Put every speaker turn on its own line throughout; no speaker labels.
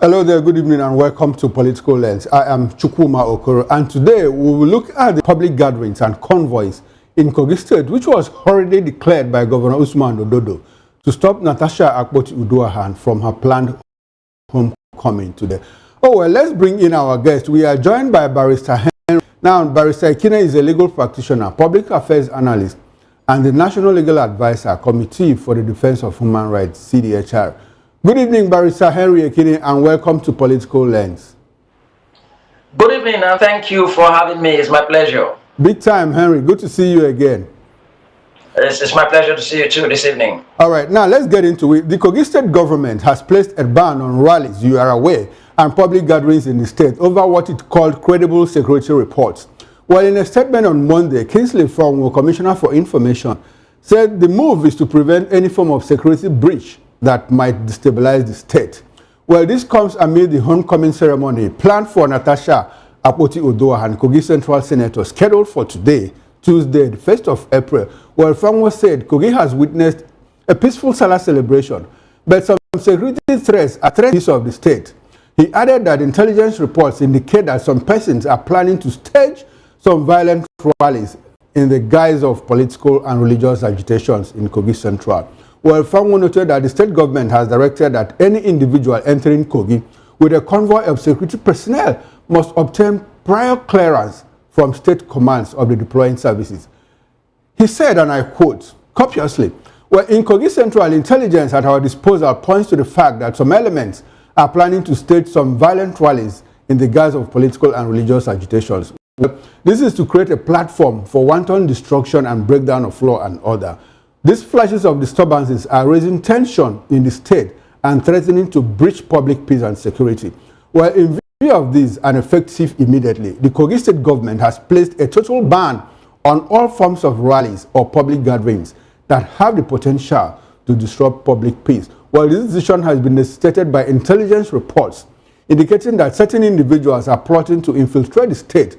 Hello there, good evening and welcome to Political Lens. I am Chukwuma Okoro and today we will look at the public gatherings and convoys in Kogi State, which was hurriedly declared by Governor Usman Ododo to stop NATASHA Akpoti-Uduaghan from her planned homecoming today. Oh well, let's bring in our guest. We are joined by Barrister Henry. Now, Barrister Ikine is a legal practitioner, public affairs analyst, and the National Legal Advisor, Committee for the Defense of Human Rights, CDHR. Good evening, Barrister Henry Ikine, and welcome to Political Lens.
Good evening, and thank you for having me. It's my pleasure.
Big time, Henry. Good to see you again.
It's my pleasure to see you too this evening.
All right, now let's get into it. The Kogi State government has placed a ban on rallies, you are aware, and public gatherings in the state over what it called credible security reports. Well, in a statement on Monday, Kingsley Fong, Commissioner for Information, said the move is to prevent any form of security breach that might destabilize the state. Well, this comes amid the homecoming ceremony planned for NATASHA Akpoti-Uduaghan, Kogi Central Senator, scheduled for today, Tuesday, the 1st of April. Well, Fangwa said Kogi has witnessed a peaceful Salah celebration, but some security threats are threats of the state. He added that intelligence reports indicate that some persons are planning to stage some violent rallies in the guise of political and religious agitations in Kogi Central. Well, Fangwa noted that the state government has directed that any individual entering Kogi with a convoy of security personnel must obtain prior clearance from state commands of the deploying services. He said, and I quote, copiously, well, in Kogi Central, intelligence at our disposal points to the fact that some elements are planning to stage some violent rallies in the guise of political and religious agitations. Well, this is to create a platform for wanton destruction and breakdown of law and order. These flashes of disturbances are raising tension in the state and threatening to breach public peace and security. Well, in view of this and effective immediately, the Kogi State government has placed a total ban on all forms of rallies or public gatherings that have the potential to disrupt public peace. Well, this decision has been stated by intelligence reports indicating that certain individuals are plotting to infiltrate the state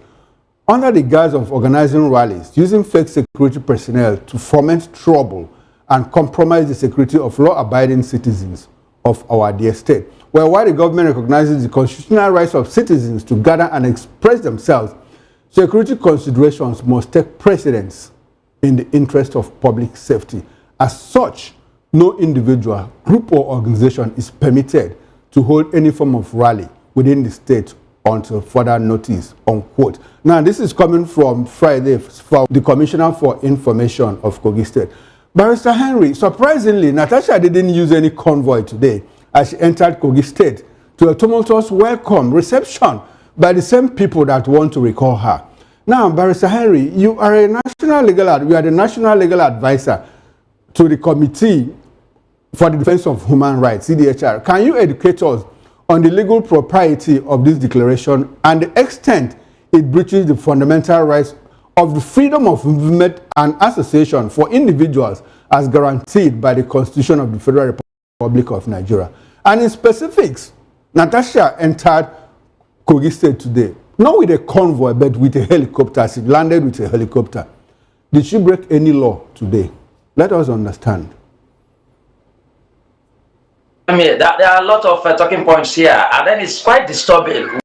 under the guise of organizing rallies, using fake security personnel to foment trouble and compromise the security of law-abiding citizens of our dear state. Well, while the government recognizes the constitutional rights of citizens to gather and express themselves, security considerations must take precedence in the interest of public safety. As such, no individual, group or organization is permitted to hold any form of rally within the state until further notice, unquote. Now, this is coming from Friday from the Commissioner for Information of Kogi State. Barrister Henry, surprisingly, NATASHA didn't use any convoy today as she entered Kogi State to a tumultuous welcome reception by the same people that want to recall her. Now, Barrister Henry, you are the National Legal Advisor to the Committee for the Defense of Human Rights, CDHR. Can you educate us on the legal propriety of this declaration and the extent it breaches the fundamental rights of the freedom of movement and association for individuals as guaranteed by the Constitution of the Federal Republic of Nigeria? And in specifics, NATASHA entered Kogi State today, not with a convoy, but with a helicopter. She landed with a helicopter. Did she break any law today? Let us understand.
I mean, there are a lot of talking points here, and then it's quite disturbing.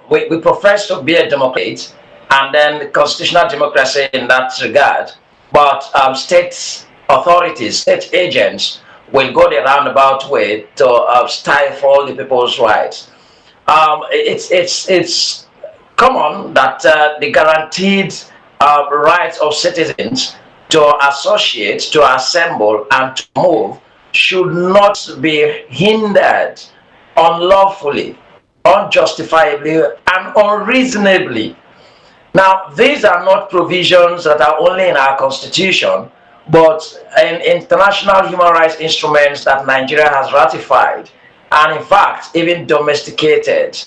We profess to be a democrat, and then constitutional democracy in that regard, but state authorities, state agents will go the roundabout way to stifle the people's rights. It's common that the guaranteed rights of citizens to associate, to assemble, and to move should not be hindered unlawfully, unjustifiably, and unreasonably. Now, these are not provisions that are only in our Constitution, but in international human rights instruments that Nigeria has ratified, and in fact, even domesticated.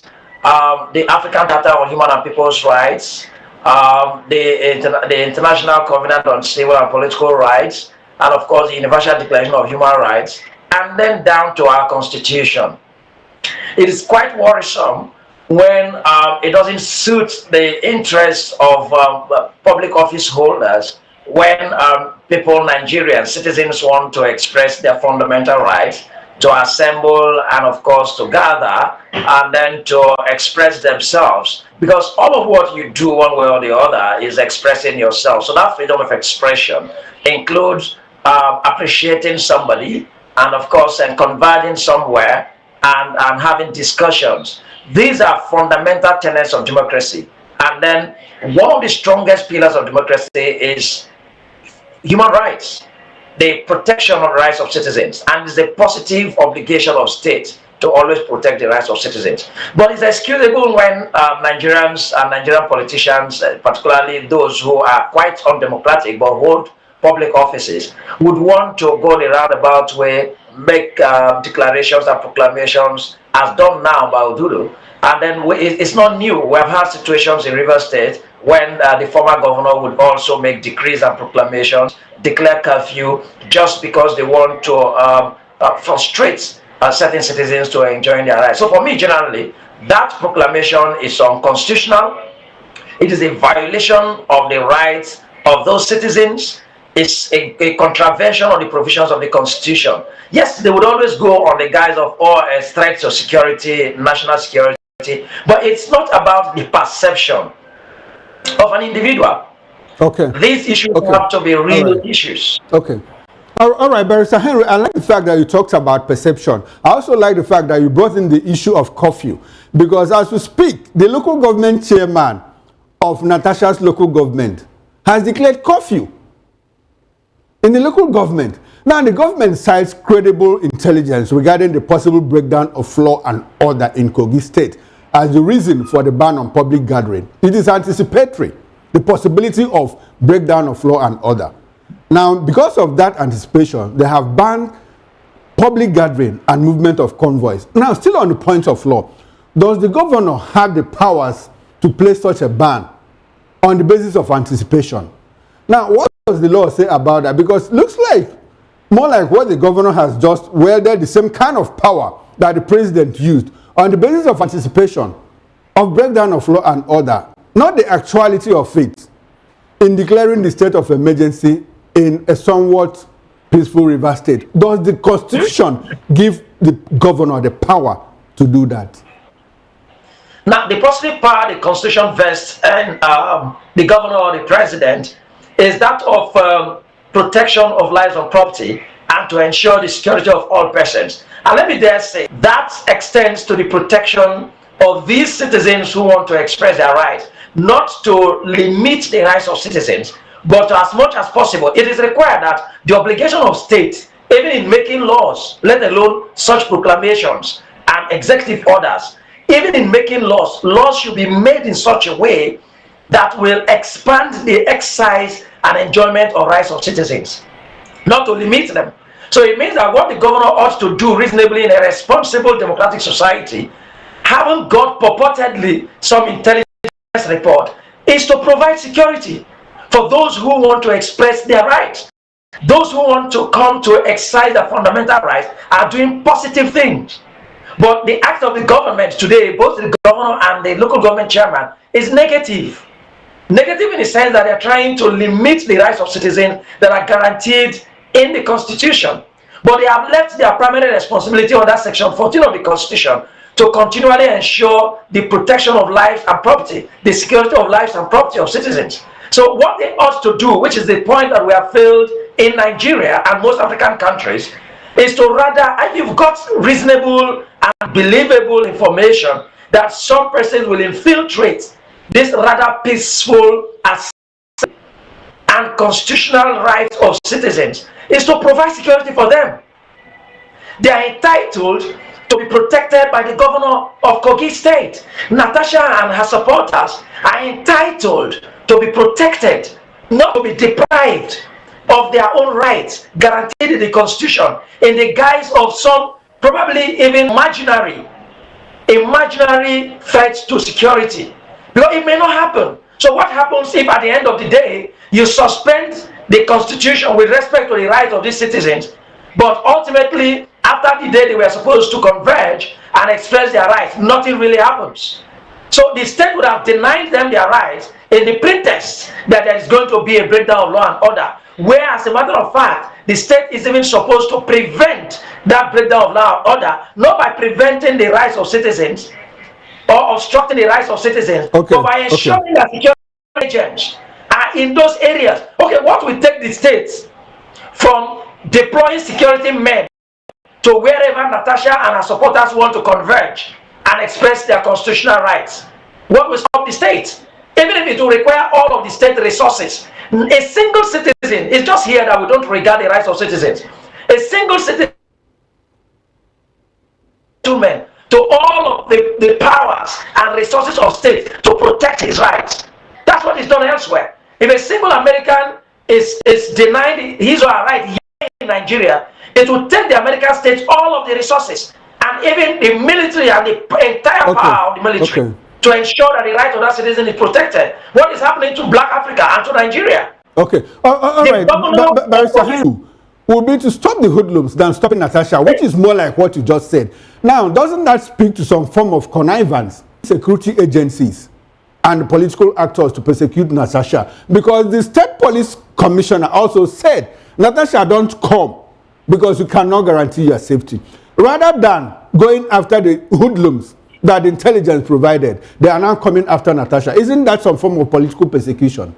The African Charter on Human and People's Rights, the International Covenant on Civil and Political Rights, and of course the Universal Declaration of Human Rights, and then down to our Constitution. It is quite worrisome when it doesn't suit the interests of public office holders, when people, Nigerians, citizens want to express their fundamental rights, to assemble and of course to gather and then to express themselves, because all of what you do one way or the other is expressing yourself. So that freedom of expression includes appreciating somebody and of course and converging somewhere and having discussions. These are fundamental tenets of democracy. And then one of the strongest pillars of democracy is human rights, the protection of the rights of citizens, and it's a positive obligation of state to always protect the rights of citizens. But it's excusable when Nigerians and Nigerian politicians, particularly those who are quite undemocratic but hold public offices, would want to go the roundabout way, make declarations and proclamations as done now by Odudu. And then it's not new. We have had situations in Rivers State when the former governor would also make decrees and proclamations, declare curfew, just because they want to frustrate certain citizens to enjoy their rights. So for me, generally, that proclamation is unconstitutional. It is a violation of the rights of those citizens. It's a contravention of the provisions of the Constitution. Yes, they would always go on the guise of a threat to security, national security, but it's not about the perception of an individual.
Okay.
These issues have to be real issues.
Okay. All right, Barrister Henry, I like the fact that you talked about perception. I also like the fact that you brought in the issue of curfew, because as we speak, the local government chairman of NATASHA'S local government has declared curfew in the local government. Now, the government cites credible intelligence regarding the possible breakdown of law and order in Kogi State as the reason for the ban on public gathering. It is anticipatory, the possibility of breakdown of law and order. Now, because of that anticipation, they have banned public gathering and movement of convoys. Now, still on the point of law, does the governor have the powers to place such a ban on the basis of anticipation? Now, what does the law say about that? Because it looks like more like what the governor has just wielded the same kind of power that the president used on the basis of anticipation of breakdown of law and order, not the actuality of it, in declaring the state of emergency in a somewhat peaceful River State. Does the Constitution give the governor the power to do that?
Now, the positive power the Constitution vests in the governor or the president is that of protection of lives and property and to ensure the security of all persons. And let me dare say that extends to the protection of these citizens who want to express their rights, not to limit the rights of citizens, but as much as possible. It is required that the obligation of state, even in making laws, let alone such proclamations and executive orders, even in making laws, laws should be made in such a way that will expand the exercise and enjoyment of rights of citizens, not to limit them. So it means that what the governor ought to do reasonably in a responsible democratic society, having got purportedly some intelligence report, is to provide security for those who want to express their rights. Those who want to come to exercise their fundamental rights are doing positive things. But the act of the government today, both the governor and the local government chairman, is negative. Negative in the sense that they are trying to limit the rights of citizens that are guaranteed in the Constitution. But they have left their primary responsibility under Section 14 of the Constitution to continually ensure the protection of lives and property, the security of lives and property of citizens. So what they ought to do, which is the point that we have failed in Nigeria and most African countries, is to rather, if you've got reasonable and believable information that some persons will infiltrate this rather peaceful and constitutional rights of citizens, is to provide security for them. They are entitled to be protected by the governor of Kogi State. Natasha and her supporters are entitled to be protected, not to be deprived of their own rights guaranteed in the Constitution in the guise of some probably even imaginary threats to security. Because it may not happen. So what happens if at the end of the day you suspend the Constitution with respect to the rights of these citizens, but ultimately after the day they were supposed to converge and express their rights, nothing really happens? So the state would have denied them their rights in the pretext that there is going to be a breakdown of law and order, where as a matter of fact the state is even supposed to prevent that breakdown of law and order, not by preventing the rights of citizens or obstructing the rights of citizens, but by ensuring that security agents are in those areas. Okay, what will take the states from deploying security men to wherever Natasha and her supporters want to converge and express their constitutional rights? What will stop the states? Even if it will require all of the state resources. A single citizen, it's just here that we don't regard the rights of citizens. A single citizen to all of the powers and resources of state to protect his rights. That's what is done elsewhere. If a single American is denied his or her right here in Nigeria, it will take the American states all of the resources and even the military and the entire power of the military to ensure that the right of that citizen is protected. What is happening to Black Africa and to Nigeria?
Okay, all right. Barrister Henry would be to stop the hoodlums than stopping Natasha, which is more like what you just said. Now, doesn't that speak to some form of connivance, security agencies and political actors to persecute Natasha? Because the state police commissioner also said, Natasha, don't come because you cannot guarantee your safety. Rather than going after the hoodlums that the intelligence provided, they are now coming after Natasha. Isn't that some form of political persecution?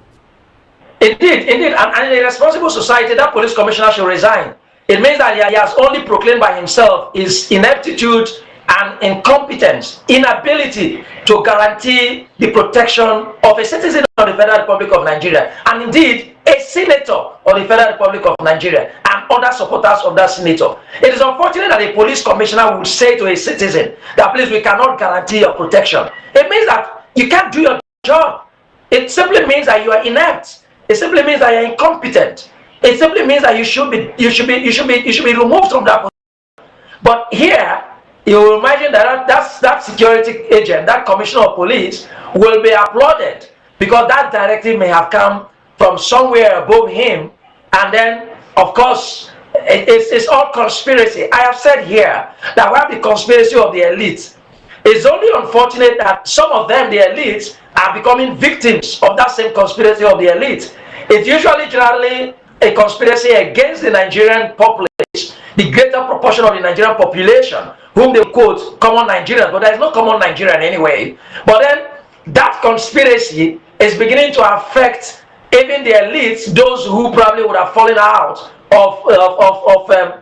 Indeed. And in a responsible society, that police commissioner should resign. It means that he has only proclaimed by himself his ineptitude and incompetence, inability to guarantee the protection of a citizen of the Federal Republic of Nigeria, and indeed a senator of the Federal Republic of Nigeria and other supporters of that senator. It is unfortunate that a police commissioner would say to a citizen that, please, we cannot guarantee your protection. It means that you can't do your job. It simply means that you are inept. It simply means that you are incompetent. It simply means that you should be removed from that position. But here, you will imagine that that security agent, that commissioner of police, will be applauded because that directive may have come from somewhere above him, and then, of course, it's all conspiracy. I have said here that we have the conspiracy of the elites. It's only unfortunate that some of them, the elites, are becoming victims of that same conspiracy of the elites. It's usually generally a conspiracy against the Nigerian populace, the greater proportion of the Nigerian population, whom they quote common Nigerians, but there is no common Nigerian anyway. But then that conspiracy is beginning to affect even the elites, those who probably would have fallen out of the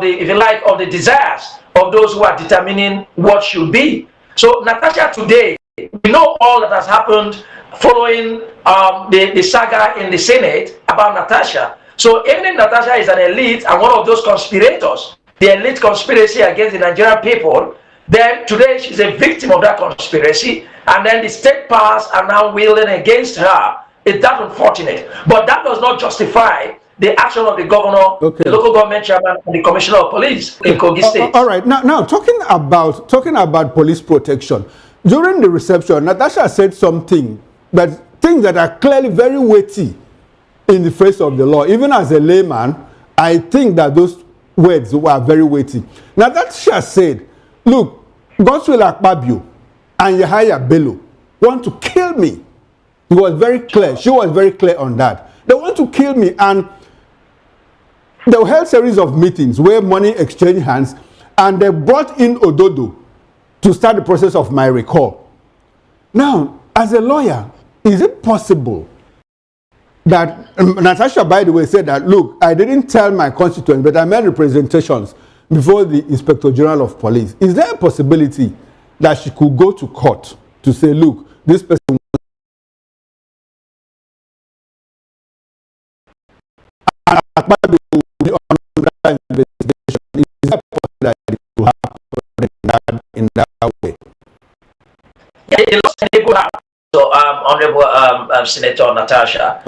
if you like, of the desires of those who are determining what should be. So Natasha today, we know all that has happened following the saga in the Senate about Natasha. So even if Natasha is an elite and one of those conspirators, the elite conspiracy against the Nigerian people, then today she's a victim of that conspiracy, and then the state powers are now wielding against her. It's that unfortunate. But that does not justify the action of the governor, the local government chairman, and the commissioner of police in Kogi State.
All right. Now talking about police protection, during the reception, Natasha said things that are clearly very weighty in the face of the law. Even as a layman, I think that those words were very weighty. Natasha said, look, Godswill AKPABIO and Yahaya Bello want to kill me. It was very clear. She was very clear on that. They want to kill me, and they held a series of meetings where money exchanged hands, and they brought in Ododo to start the process of my recall. Now, as a lawyer, is it possible that Natasha, by the way, said that, look, I didn't tell my constituents, but I made representations before the Inspector General of Police. Is there a possibility that she could go to court to say, look, this person will be on that investigation? Is there a possibility that it will happen in that way?
Yeah, so, Honorable Senator Natasha.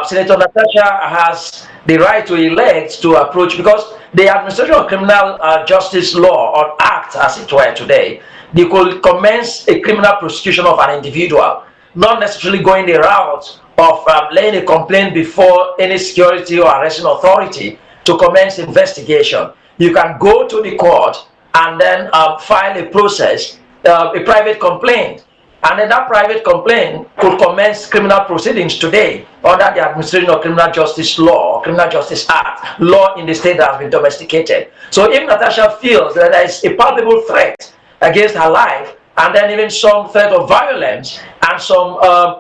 Senator Natasha has the right to elect to approach, because the Administration of Criminal Justice Law, or Act as it were today, they could commence a criminal prosecution of an individual, not necessarily going the route of laying a complaint before any security or arresting authority to commence investigation. You can go to the court and then file a process, a private complaint. And then that private complaint could commence criminal proceedings today under the administration of criminal justice law, criminal justice act, law in the state that has been domesticated. So if Natasha feels that there is a palpable threat against her life, and then even some threat of violence and some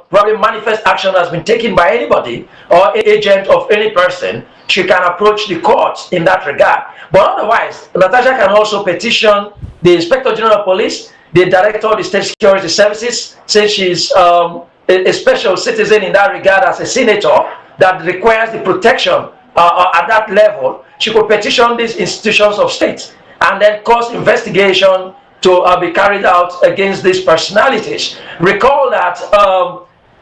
probably manifest action has been taken by anybody or agent of any person, she can approach the courts in that regard. But otherwise, Natasha can also petition the Inspector General of Police, the Director of the State Security Services, since she's a special citizen in that regard as a senator that requires the protection at that level. She could petition these institutions of state and then cause investigation to be carried out against these personalities. Recall that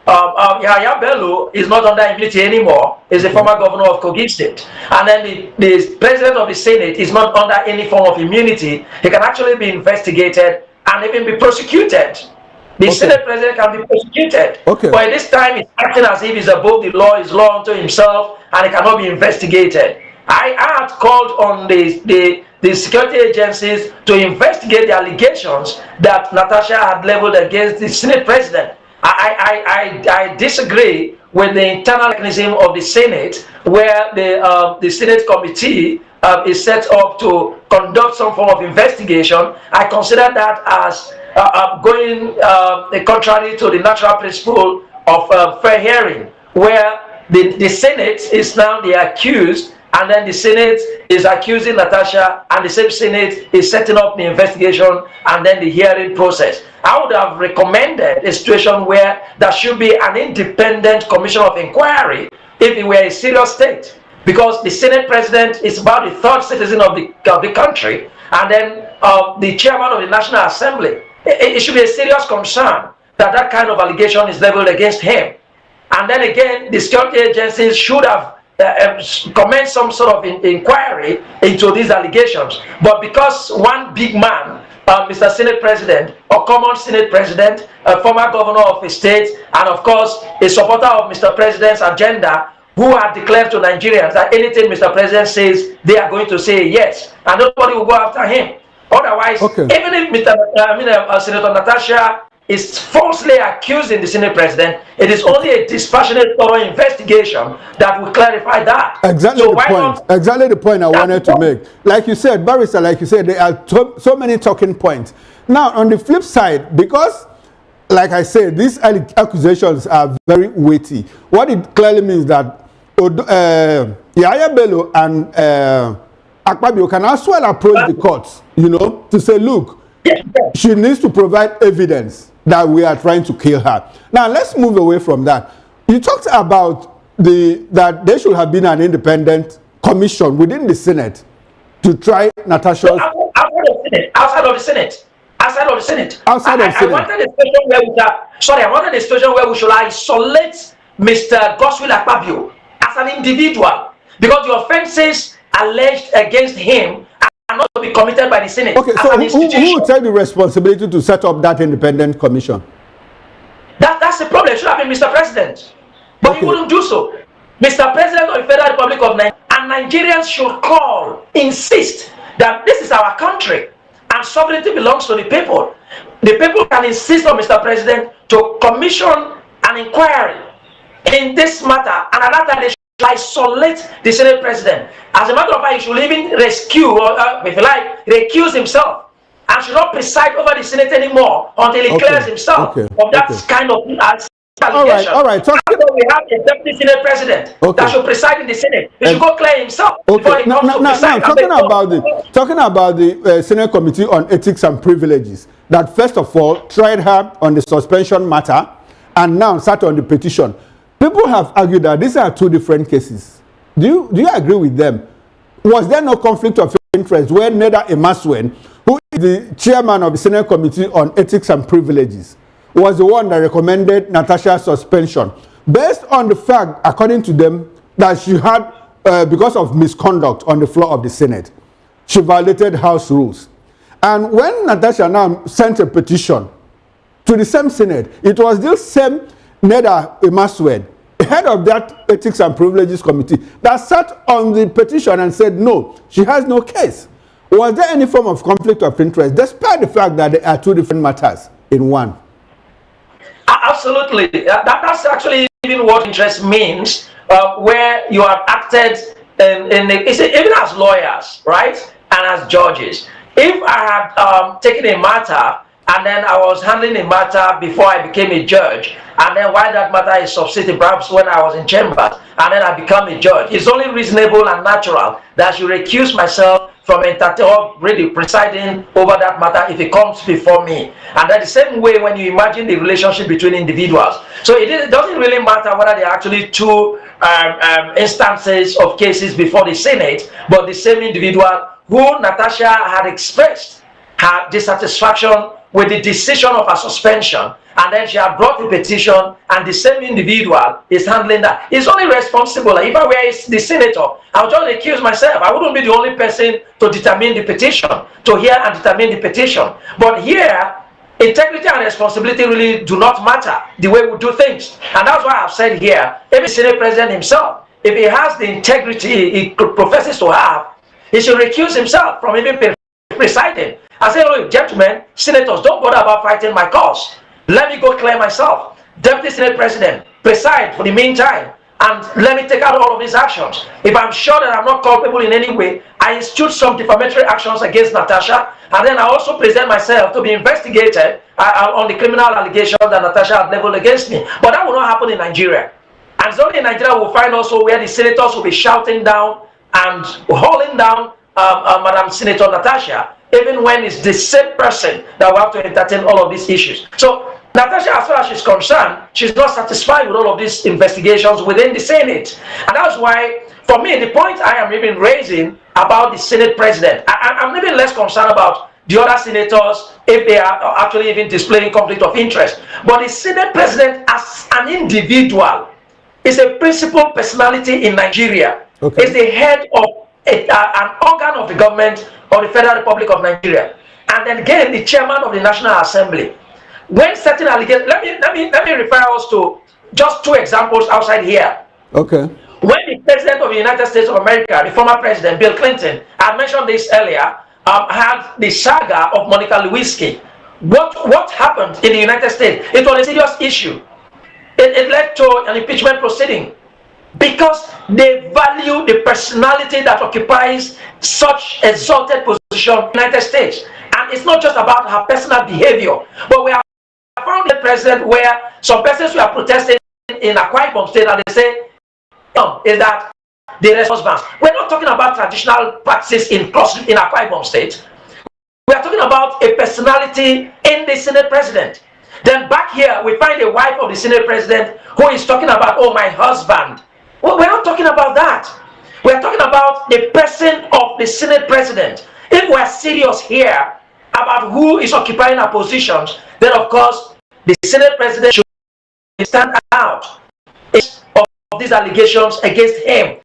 Yahya Bello is not under immunity anymore. He's the former governor of Kogi State. And then the president of the Senate is not under any form of immunity. He can actually be investigated and even be prosecuted. The Senate president can be prosecuted. But at this time, it's acting as if he's above the law, is law unto himself, and he cannot be investigated. I had called on the security agencies to investigate the allegations that Natasha had leveled against the Senate president. I disagree with the internal mechanism of the Senate, where the Senate committee is set up to conduct some form of investigation. I consider that as going contrary to the natural principle of fair hearing, where the Senate is now the accused, and then the Senate is accusing Natasha, and the same Senate is setting up the investigation and then the hearing process. I would have recommended a situation where there should be an independent commission of inquiry if it were a serious state, because the Senate president is about the third citizen of the country, and then the chairman of the National Assembly. It should be a serious concern that that kind of allegation is leveled against him. And then again, the security agencies should have commence some sort of inquiry into these allegations. But because one big man, Mr. Senate President, or common Senate President, a former governor of a state, and of course a supporter of Mr. President's agenda, who had declared to Nigerians that anything Mr. President says, they are going to say yes, and nobody will go after him. Otherwise, even if Senator Natasha is falsely accusing the Senate president, it is only a dispassionate, thorough investigation that will clarify that.
Exactly the point. Exactly the point I wanted to make. Like you said, Barrister, like you said, there are so many talking points. Now, on the flip side, because, like I said, these accusations are very weighty. What it clearly means that Yahya Bello and AKPABIO can as well approach the courts, you know, to say, look, she needs to provide evidence that we are trying to kill her. Now, let's move away from that. You talked about that there should have been an independent commission within the Senate to try Natasha's...
Outside of the Senate. I wanted a situation where we should isolate Mr. Godswill AKPABIO as an individual, because the offenses alleged against him not to be committed by the Senate.
Okay, so who will take the responsibility to set up that independent commission?
That's the problem. It should have been Mr. President. But he wouldn't do so. Mr. President of the Federal Republic of Nigeria, and Nigerians should insist that this is our country and sovereignty belongs to the people. The people can insist on Mr. President to commission an inquiry in this matter, and another they should isolate the Senate president. As a matter of fact, he should even rescue, or if you like, recuse himself, and should not preside over the Senate anymore until he clears himself of that kind of allegation.
All right.
We have a deputy Senate president that should preside in the Senate. He should go clear himself before he comes to preside.
Talking about the Senate Committee on Ethics and Privileges, that first of all tried her on the suspension matter and now sat on the petition. People have argued that these are two different cases. Do you agree with them? Was there no conflict of interest where Neda Emaswen, who is the chairman of the Senate Committee on Ethics and Privileges, was the one that recommended Natasha's suspension, based on the fact, according to them, that she had, because of misconduct on the floor of the Senate, she violated House rules. And when Natasha now sent a petition to the same Senate, it was this same Neda Emaswen, head of that Ethics and Privileges Committee, that sat on the petition and said, no, she has no case. Was there any form of conflict of interest, despite the fact that there are two different matters in one?
Absolutely. That's actually even what interest means, where you have acted even as lawyers, right? And as judges. If I had taken a matter and then I was handling a matter before I became a judge, and then while that matter is subsisting, perhaps when I was in chambers, and then I become a judge, it's only reasonable and natural that I should recuse myself from really presiding over that matter if it comes before me. And that the same way when you imagine the relationship between individuals. So it doesn't really matter whether there are actually two instances of cases before the Senate, but the same individual who Natasha had expressed her dissatisfaction with the decision of her suspension, and then she had brought the petition, and the same individual is handling that. He's only responsible. If I were the senator, I would just accuse myself. I wouldn't be the only person to determine the petition, to hear and determine the petition. But here, integrity and responsibility really do not matter the way we do things. And that's why I've said here, every Senate president himself, if he has the integrity he professes to have, he should recuse himself from even presiding. I say, oh, gentlemen, senators, don't bother about fighting my cause. Let me go clear myself. Deputy Senate President, preside for the meantime, and let me take out all of these actions. If I'm sure that I'm not culpable in any way, I institute some defamatory actions against Natasha, and then I also present myself to be investigated on the criminal allegations that Natasha had leveled against me. But that will not happen in Nigeria. And it's only in Nigeria we'll find also where the senators will be shouting down and hauling down Madam Senator Natasha, even when it's the same person that will have to entertain all of these issues. So Natasha, as far as she's concerned, she's not satisfied with all of these investigations within the Senate. And that's why, for me, the point I am even raising about the Senate president, I'm even less concerned about the other senators if they are actually even displaying conflict of interest. But the Senate president as an individual is a principal personality in Nigeria. Okay. Is the head of an organ of the government of the Federal Republic of Nigeria, and then again the chairman of the National Assembly. When certain allegations, let me refer us to just two examples outside here. Okay. When the president of the United States of America, the former president Bill Clinton, I mentioned this earlier, had the saga of Monica Lewinsky. What happened in the United States? It was a serious issue. It led to an impeachment proceeding, because they value the personality that occupies such exalted position in the United States. And it's not just about her personal behavior, but we have found a president where some persons were protesting in Akwa Ibom State, and they say, is that the husbands. We're not talking about traditional practices in Akwa Ibom State. We are talking about a personality in the Senate president. Then back here, we find a wife of the Senate president who is talking about, oh, my husband. Well, we're not talking about that. We're talking about the person of the Senate president. If we're serious here about who is occupying our positions, then of course the Senate president should stand out of these allegations against him.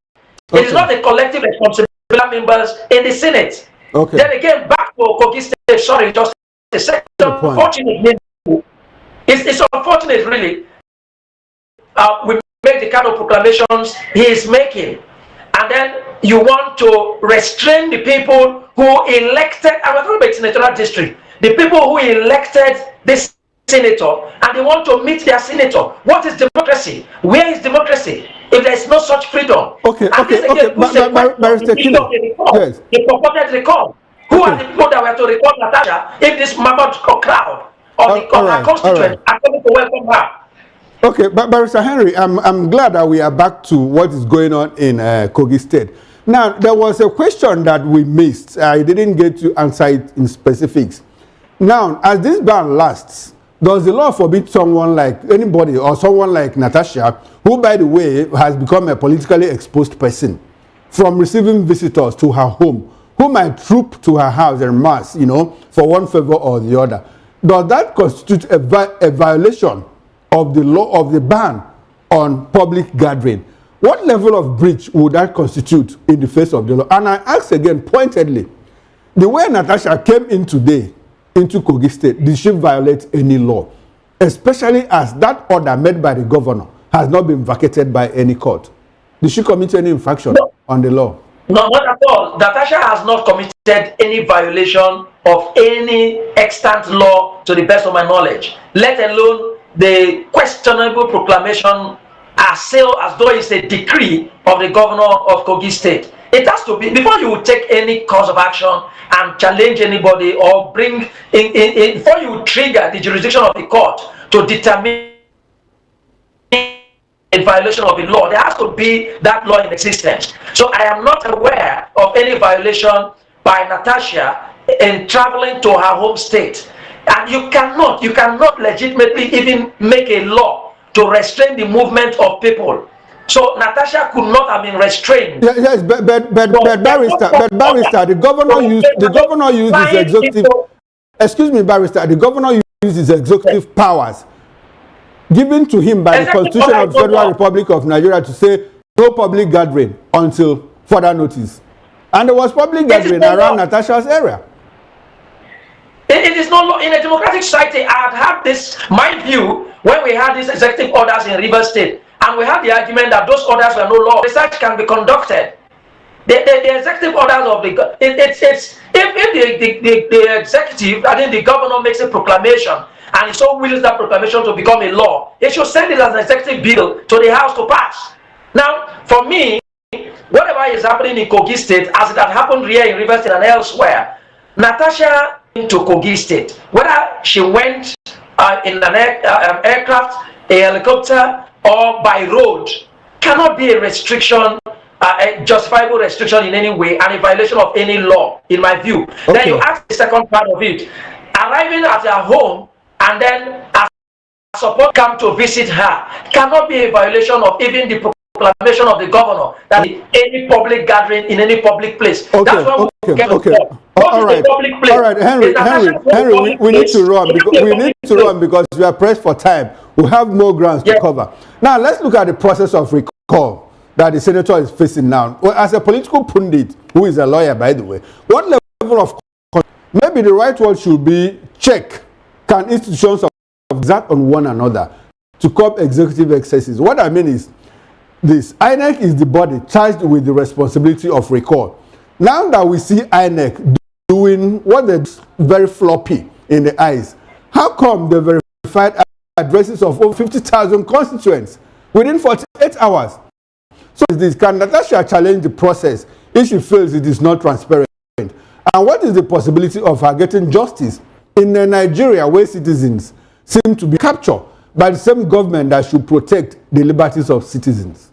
Okay. It is not a collective responsibility of members in the Senate. Okay. Then again, back to Kogi State, sorry, just a second. It's unfortunate, really. We make the kind of proclamations he is making, and then you want to restrain the people who elected, I'm talking about senatorial district, the people who elected this senator, and they want to meet their senator. What is democracy? Where is democracy if there is no such freedom? Okay.
Barrister Kino, yes.
The purported recall. Who are the people that were to recall Natasha if this mammoth crowd or her constituents are coming to welcome her?
Okay, but Barrister Henry, I'm glad that we are back to what is going on in Kogi State. Now, there was a question that we missed. I didn't get to answer it in specifics. Now, as this ban lasts, does the law forbid someone like anybody or someone like Natasha, who, by the way, has become a politically exposed person, from receiving visitors to her home, who might troop to her house en masse, for one favor or the other? Does that constitute a violation of the law, of the ban on public gathering? What level of breach would that constitute in the face of the law? And I ask again pointedly, the way Natasha came in today into Kogi State, did she violate any law? Especially as that order made by the governor has not been vacated by any court. Did she commit any infraction on the law?
No, not at all. Natasha has not committed any violation of any extant law to the best of my knowledge, let alone the questionable proclamation as though it's a decree of the governor of Kogi State. It has to be, before you take any course of action and challenge anybody or bring before you trigger the jurisdiction of the court to determine in violation of the law, there has to be that law in existence. So I am not aware of any violation by Natasha in traveling to her home state. And you cannot legitimately even make a law to restrain the movement of people. So Natasha could not have been restrained.
Yes, but barrister, the governor used his executive. Excuse me, barrister. The governor used his executive powers given to him by the Constitution of the Federal Republic of Nigeria to say no public gathering until further notice. And there was public gathering around Natasha's area.
It is no law. In a democratic society, I had had this, my view, when we had these executive orders in Rivers State, and we had the argument that those orders were no law. Research can be conducted. The executive orders of the if the executive, I think the governor makes a proclamation and he so wills that proclamation to become a law, it should send it as an executive bill to the House to pass. Now, for me, whatever is happening in Kogi State, as it had happened here in Rivers State and elsewhere, Natasha into Kogi State, whether she went in an aircraft, a helicopter, or by road, cannot be a restriction, a justifiable restriction in any way, and a violation of any law, in my view. Okay. Then you ask the second part of it. Arriving at her home and then as support come to visit her cannot be a violation of even the proclamation of the governor that any public gathering in any public place.
Okay, that's why all right, Henry, we need to run because we are pressed for time. We have more grounds to cover. Now let's look at the process of recall that the senator is facing now. Well, as a political pundit, who is a lawyer, by the way, what level of maybe the right word should be check? Can institutions exact on one another to curb executive excesses? What I mean is this: INEC is the body charged with the responsibility of recall. Now that we see INEC doing what they're very floppy in the eyes, how come the verified addresses of over 50,000 constituents within 48 hours? So is this, can Natasha challenge the process if she feels it is not transparent? And what is the possibility of her getting justice in Nigeria where citizens seem to be captured by the same government that should protect the liberties of citizens?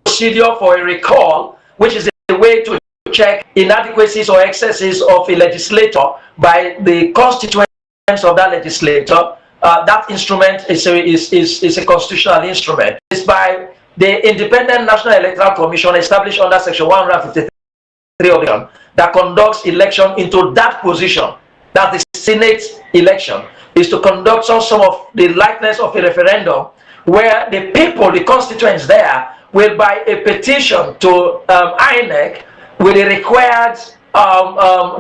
Procedure for a recall, which is a way to check inadequacies or excesses of a legislator by the constituents of that legislator. That instrument is a constitutional instrument. It's by the Independent National Electoral Commission established under Section 153 of the that conducts election into that position. That the Senate election is to conduct some of the likeness of a referendum where the people, the constituents there, will by a petition to INEC with a required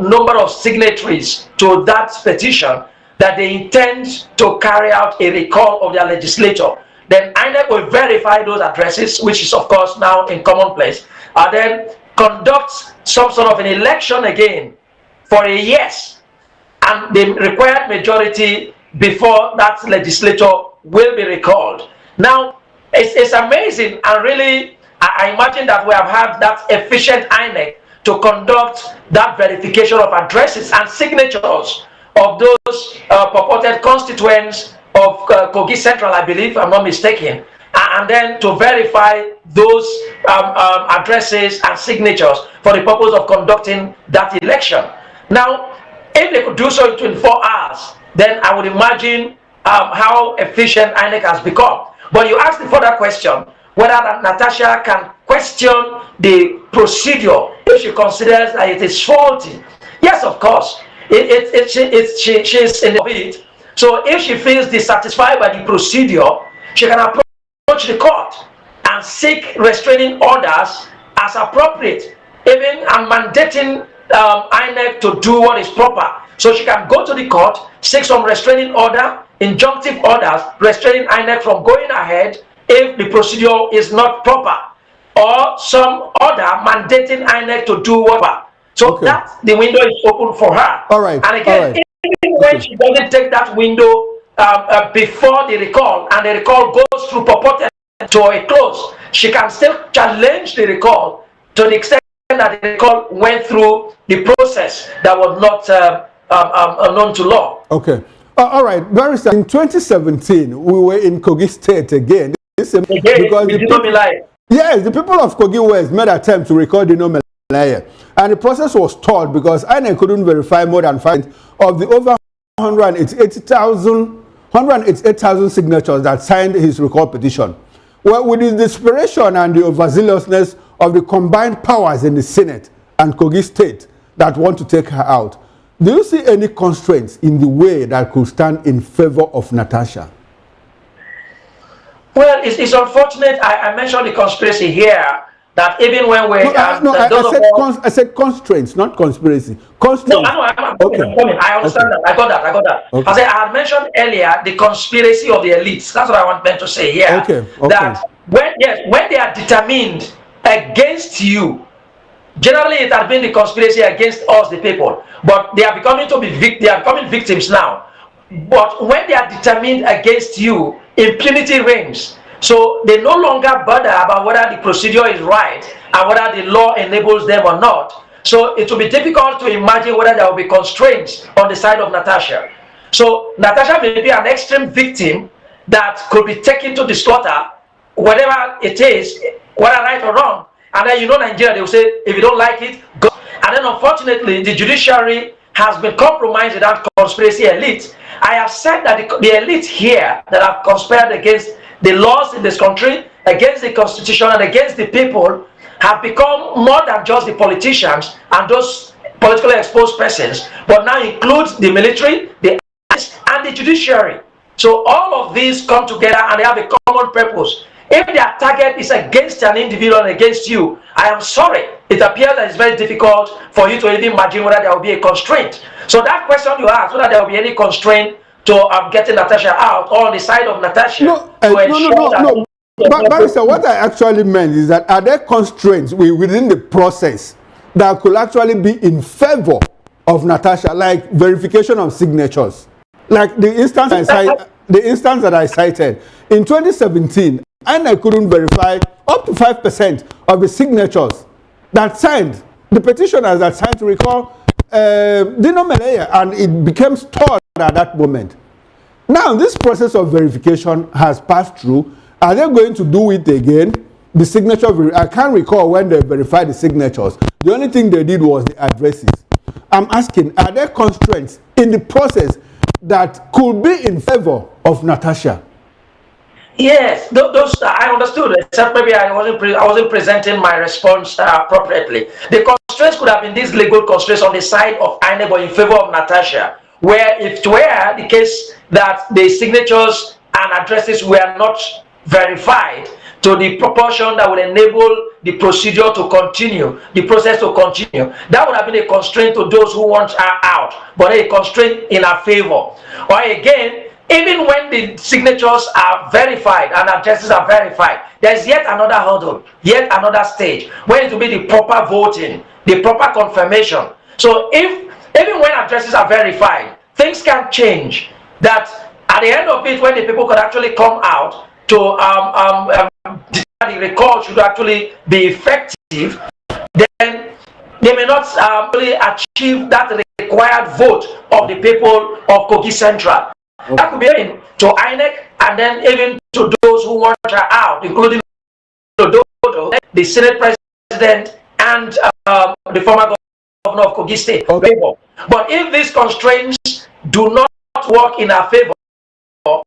number of signatories to that petition that they intend to carry out a recall of their legislator. Then INEC will verify those addresses, which is of course now in commonplace, and then conduct some sort of an election again for a yes, and the required majority before that legislator will be recalled. Now, it's amazing, and really, I imagine that we have had that efficient INEC to conduct that verification of addresses and signatures of those purported constituents of Kogi Central, I believe, if I'm not mistaken, and then to verify those addresses and signatures for the purpose of conducting that election. Now, if they could do so in 24 hours, then I would imagine how efficient INEC has become. But you ask the further question, whether Natasha can question the procedure if she considers that it is faulty. Yes, of course. She's in it. So if she feels dissatisfied by the procedure, she can approach the court and seek restraining orders as appropriate, even and mandating INEC to do what is proper. So she can go to the court, seek some restraining order, injunctive orders, restraining INEC from going ahead if the procedure is not proper, or some order mandating INEC to do whatever. So that the window is open for her.
All right.
And again, if when she doesn't take that window before the recall, and the recall goes through purported to a close, she can still challenge the recall to the extent that the recall went through the process that was not known to law.
Okay. All right, Barrister, in 2017, we were in Kogi State again. Because the people of Kogi West made an attempt to record the no Malaya, and the process was stalled because INEC couldn't verify more than 5 of the over 188,000 signatures that signed his recall petition. Well, with the desperation and the overzealousness of the combined powers in the Senate and Kogi State that want to take her out, do you see any constraints in the way that could stand in favor of Natasha?
Well, it's unfortunate. I mentioned the conspiracy here, that even when we...
I said constraints, not conspiracy. Constraints.
No, I'm coming. I understand that. I got that. Okay. I had mentioned earlier the conspiracy of the elites. That's what I meant to say here.
Okay.
That when they are determined against you, generally it has been the conspiracy against us, the people. But they are becoming victims now. But when they are determined against you, impunity reigns. So they no longer bother about whether the procedure is right and whether the law enables them or not. So it will be difficult to imagine whether there will be constraints on the side of Natasha. So Natasha may be an extreme victim that could be taken to the slaughter, whatever it is, whether right or wrong. And then Nigeria, they will say, if you don't like it, go. And then unfortunately, the judiciary has been compromised with that conspiracy elite. I have said that the elite here that have conspired against the laws in this country, against the constitution, and against the people have become more than just the politicians and those politically exposed persons, but now includes the military, the army, and the judiciary. So all of these come together and they have a common purpose. If their target is against an individual and against you, I am sorry, it appears that it's very difficult for you to even imagine whether there will be a constraint. So that question you asked, whether there will be any constraint to getting Natasha out, or on the side of Natasha.
No. But Barrister, what I actually meant is that are there constraints within the process that could actually be in favor of Natasha, like verification of signatures? Like the instance that I cited in 2017, and I couldn't verify up to 5% of the signatures that signed, the petitioners that signed to recall Dino Malaya, and it became stalled at that moment. Now, this process of verification has passed through. Are they going to do it again? The signature, I can't recall when they verified the signatures. The only thing they did was the addresses. I'm asking, are there constraints in the process that could be in favor of Natasha?
Yes, those I understood, except maybe I wasn't presenting my response appropriately. The constraints could have been these legal constraints on the side of INEC, but in favor of Natasha, where if it were the case that the signatures and addresses were not verified to the proportion that would enable the procedure to continue, the process to continue, that would have been a constraint to those who want her out, but a constraint in her favor. Or again, even when the signatures are verified and addresses are verified, there's yet another hurdle, yet another stage, where it will be the proper voting, the proper confirmation. So even when addresses are verified, things can change. That at the end of it, when the people could actually come out to the recall should actually be effective, then they may not really achieve that required vote of the people of Kogi Central. Okay. That could be to INEC and then even to those who want her out, including the Senate President and the former governor of Kogi State. Okay. But if these constraints do not work in our favor, and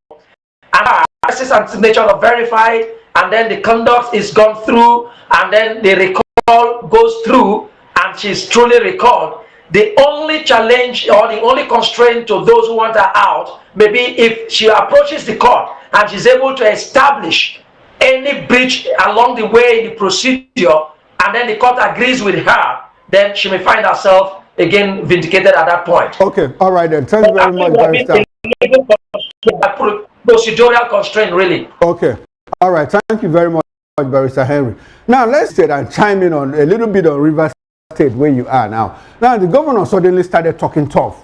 our addresses and signatures are verified, and then the conduct is gone through, and then the recall goes through, and she's truly recalled, the only challenge or the only constraint to those who want her out may be if she approaches the court and she's able to establish any breach along the way in the procedure, and then the court agrees with her, then she may find herself again vindicated at that point.
Okay, all right then. Thank you very much, Barrister.
Procedural constraint, really.
Okay, all right. Thank you very much, Barrister Henry. Now let's sit and chime in on a little bit on Rivers State where you are now. Now the governor suddenly started talking tough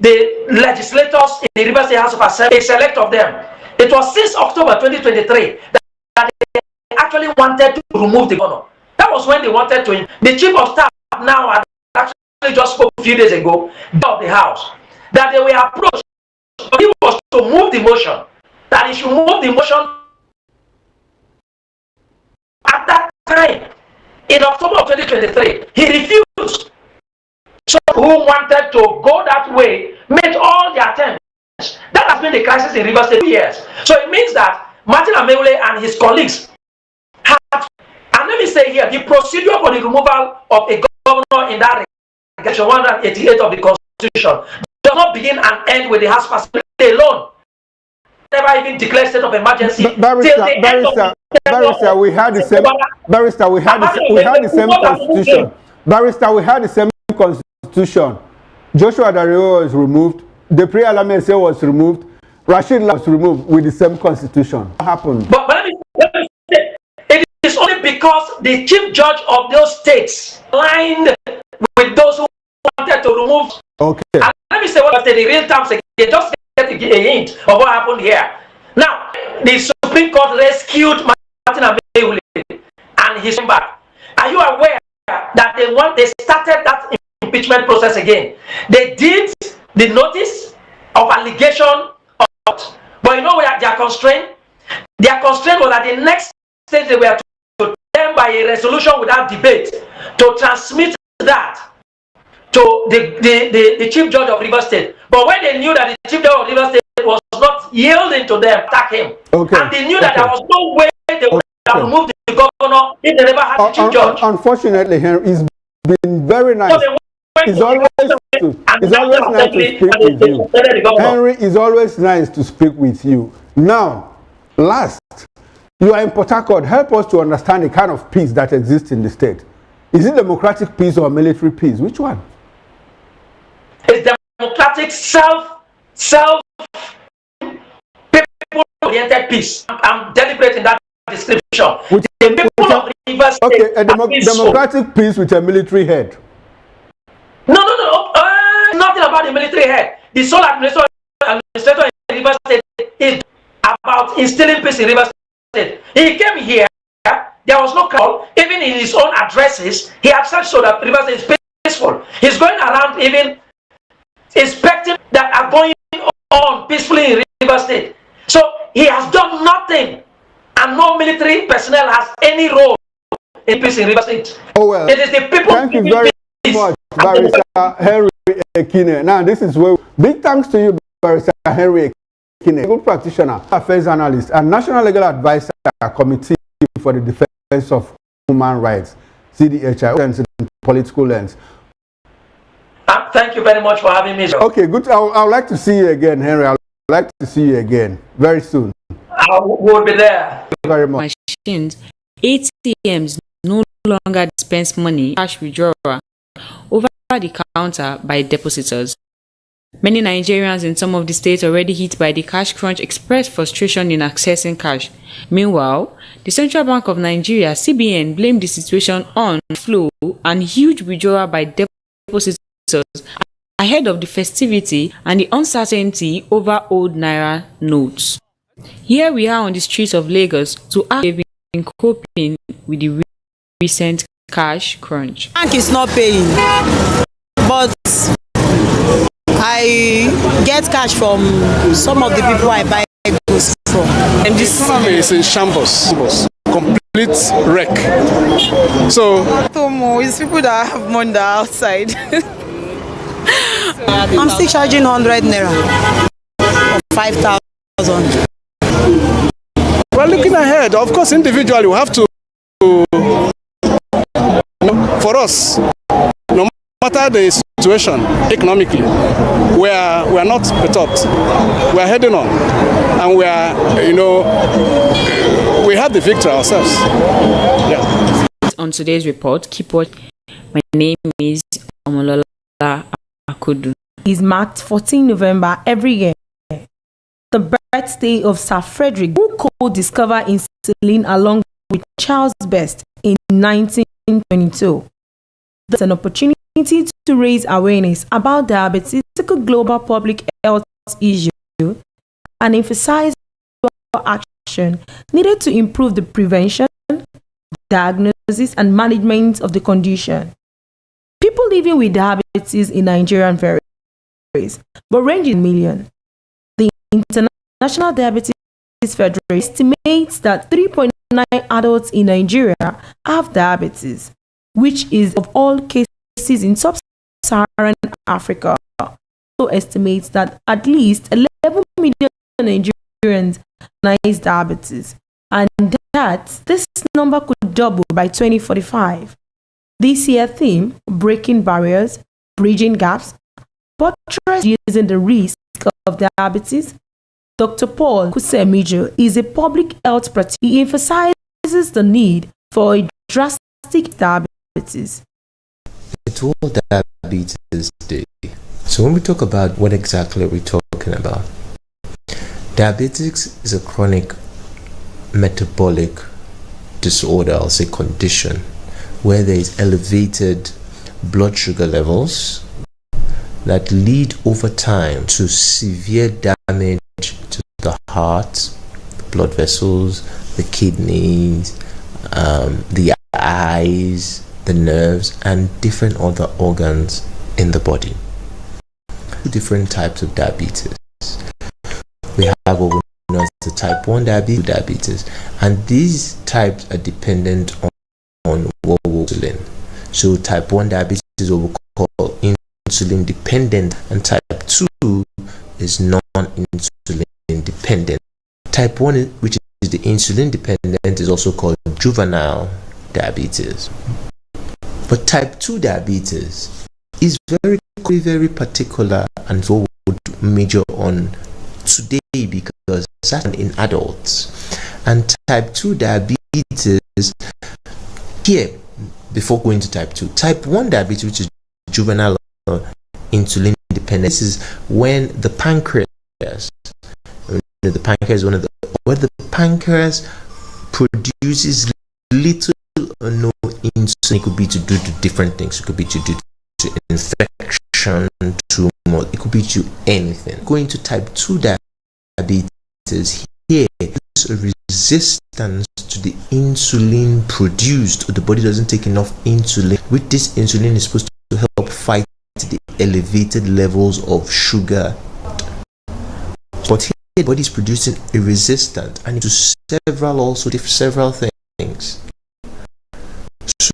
the legislators in the Rivers State House of Assembly, a select of them. It was since October 2023 that they actually wanted to remove the governor. That was when they wanted to. The chief of staff now had actually just spoke a few days ago of the house that they were approached. He was to move the motion, that he should move the motion at that time in October of 2023. He refused. So who wanted to go that way made all the attempts. That has been the crisis in Rivers State for years. So it means that Martin Amaewhule and his colleagues have, and let me say here, the procedure for the removal of a governor in that Section 188 of the Constitution does not begin and end with the House passing alone. Never even declared state of emergency.
Barrister, we had the same. Barrister, we had the same constitution. Barrister, we had the same constitution. Joshua Dario was removed. The pre-Alamese was removed. Rashid was removed with the same constitution. What happened?
But let me say, it is only because the chief judge of those states aligned with those who wanted to remove. Okay. And let me say what I said in real terms again, just get a hint of what happened here. Now, the Supreme Court rescued Martin Amaewhule and his back. Are you aware that they started that impeachment process again? They did the notice of allegation, but you know where they are constrained? Their constraint was that the next stage they were to them by a resolution without debate to transmit that to the chief judge of Rivers State. But when they knew that the chief judge of Rivers State was not yielding to them, attack him. Okay. And they knew that there was no way they would have removed the governor if they never had the chief judge.
Unfortunately, Henry, it's been very nice. So it's always nice to speak with you. Henry, it's always nice to speak with you. Now, last, you are in Port Harcourt. Help us to understand the kind of peace that exists in the state. Is it democratic peace or military peace? Which one?
It's democratic, people-oriented peace. I'm deliberate in that description.
With
the people of Rivers State.
Okay, a democratic peace with a military head.
No. Nothing about the military head. The sole administrator in Rivers State is about instilling peace in Rivers State. He came here. There was no call. Even in his own addresses, he had said so that Rivers State is peaceful. He's going around even inspecting that are going on peacefully in Rivers State. So he has done nothing, and no military personnel has any role in peace in Rivers State.
Oh well.
It is the people.
Thank you very much, Barrister Henry Ekine. Now this is where big thanks to you, Barrister Henry Ekine, good practitioner, affairs analyst, and national legal advisor committee for the defense of human rights, CDHI, and political lens.
Thank you very much for having me.
Okay, good. I would like to see you again, Henry. I would like to see you again very soon.
I will be there.
Thank you very much.
Machines, ATMs no longer dispense money, cash withdrawal over the counter by depositors. Many Nigerians in some of the states already hit by the cash crunch expressed frustration in accessing cash. Meanwhile, the Central Bank of Nigeria, CBN, blamed the situation on flow and huge withdrawal by depositors ahead of the festivity and the uncertainty over old Naira notes. Here we are on the streets of Lagos to ask if they've been coping with the recent cash crunch.
Bank is not paying, but I get cash from some of the people I buy goods from.
And this economy is in shambles, complete wreck. So,
it's people that have money that are outside.
I'm still charging 100 naira or 5,000.
We're looking ahead. Of course, individually, we have to, for us, no matter the situation economically, we are not perturbed. We are heading on, and we are, we have the victory ourselves. Yeah.
On today's report, keep watching. My name is Omolola Akudu.
Is marked 14 November every year. The birthday of Sir Frederick, who co-discovered insulin along with Charles Best in 1922. There's an opportunity opportunity to raise awareness about diabetes is a global public health issue and emphasize action needed to improve the prevention, diagnosis, and management of the condition. People living with diabetes in Nigeria varies, but range in millions. The International Diabetes Federation estimates that 3.9 adults in Nigeria have diabetes, which is of all cases in sub-Saharan Africa. Also estimates that at least 11 million Nigerians have diabetes, and that this number could double by 2045. This year's theme, Breaking Barriers, Bridging Gaps, buttress using the risk of diabetes. Dr. Paul Kusemijo is a public health practitioner. He emphasizes the need for a drastic diabetes.
It's World Diabetes Day. So when we talk about what exactly are we talking about? Diabetes is a chronic metabolic disorder, I'll say condition, where there is elevated blood sugar levels that lead over time to severe damage to the heart, the blood vessels, the kidneys, the eyes, the nerves, and different other organs in the body. Different types of diabetes. We have what we know as the type 1 diabetes, and these types are dependent on what we call insulin. So type 1 diabetes is what we call insulin dependent, and type 2 is non-insulin dependent. Type 1, which is the insulin dependent, is also called juvenile diabetes. But type 2 diabetes is very, very particular, and so we would major on today because that's in adults. And type 2 diabetes, here, before going to type 2, type 1 diabetes, which is juvenile insulin dependent, this is when the pancreas where the pancreas produces little or no insulin. It could be to do to different things. It could be to do to infection, tumor. It could be to anything. Going to type 2 diabetes, here is a resistance to the insulin produced, or the body doesn't take enough insulin. With this insulin is supposed to help fight the elevated levels of sugar. But here the body is producing a resistance, and into several things.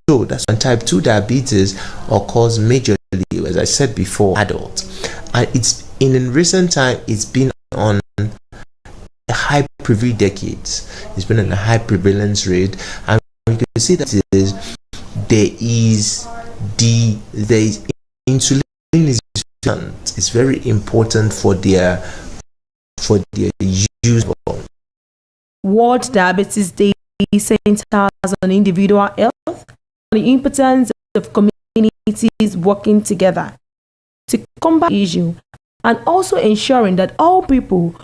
So that's when type 2 diabetes occurs majorly, as I said before, adults. And it's in recent time, it's been on a high prevalence decades. It's been on a high prevalence rate, and you can see that there is insulin is it's very important for their use.
World Diabetes Day centers on individual health and the importance of communities working together to combat the issue, and also ensuring that all people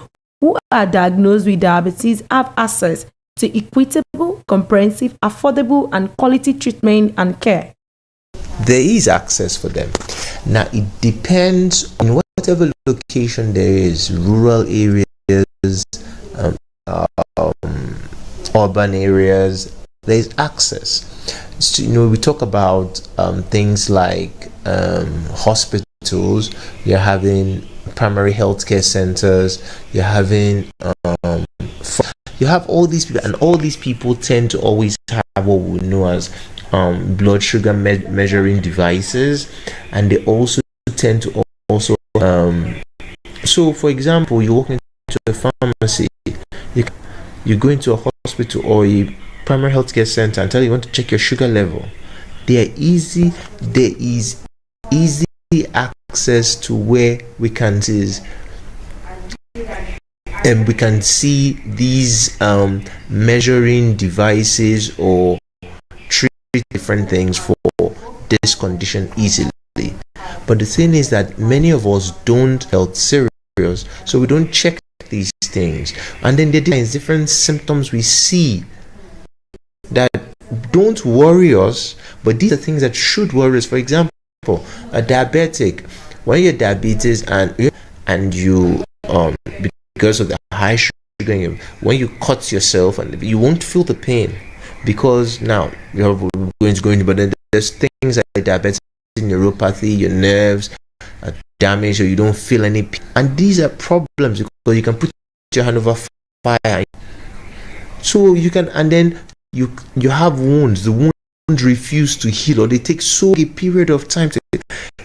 who are diagnosed with diabetes have access to equitable, comprehensive, affordable, and quality treatment and care.
There is access for them. Now it depends on whatever location there is, rural areas, urban areas, there is access. So, we talk about things like hospitals. You're having primary healthcare centers. You're having you have all these people, and all these people tend to always have what we know as blood sugar measuring devices, and they also tend to also so for example, you walk into a pharmacy, you go into a hospital or a primary healthcare center and tell you want to check your sugar level. There is easy access to where we can see these measuring devices or treat different things for this condition easily. But the thing is that many of us don't health serious, so we don't check these things, and then there are different symptoms we see that don't worry us, but these are things that should worry us. For example, a diabetic, when you're diabetes and you because of the high sugar in you, when you cut yourself, and you won't feel the pain, because now you're going to go into, but then there's things like diabetes, neuropathy, your nerves are damaged, or you don't feel any pain. And these are problems because you can put your hand over fire, so you can, and then you have wounds. The wounds refuse to heal, or they take a period of time to heal.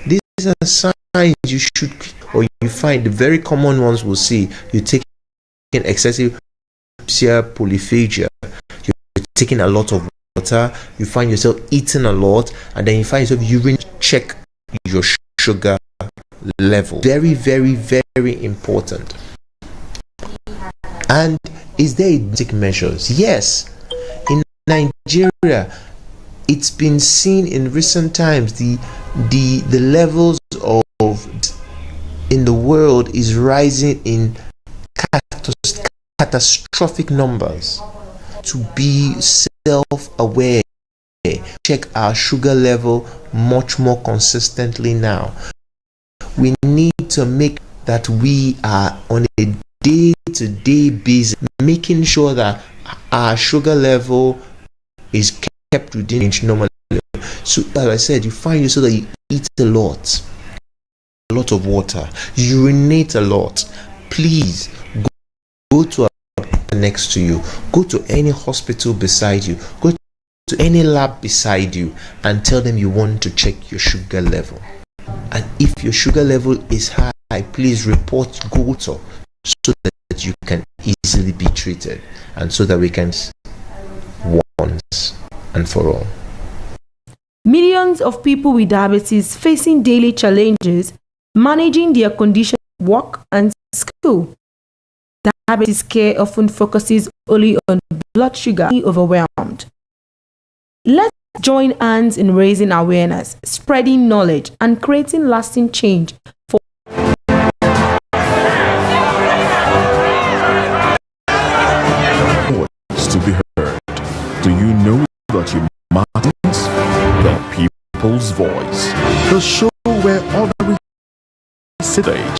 These are signs you should, or you find the very common ones will see you taking excessive polyphagia, you're taking a lot of water, you find yourself eating a lot, and then you find yourself urine. Check your sugar level. Very, very, very important. And is there drastic measures? Yes. In Nigeria, it's been seen in recent times, the levels of in the world is rising in catastrophic numbers. To be self-aware, check our sugar level much more consistently now. We need to make that we are on a day-to-day basis, making sure that our sugar level is kept within range normally. So as I said, you find yourself that you eat a lot of water, urinate a lot. Please go to a doctor next to you, go to any hospital beside you, go to any lab beside you, and tell them you want to check your sugar level. And if your sugar level is high, please report to doctor so that you can easily be treated, and so that we can once and for all.
Millions of people with diabetes facing daily challenges managing their condition, work and school. Diabetes care often focuses only on blood sugar, overwhelmed. Let's join hands in raising awareness, spreading knowledge, and creating lasting change for
to be heard. Do you know that you matter? The People's Voice, the show where ordinary stage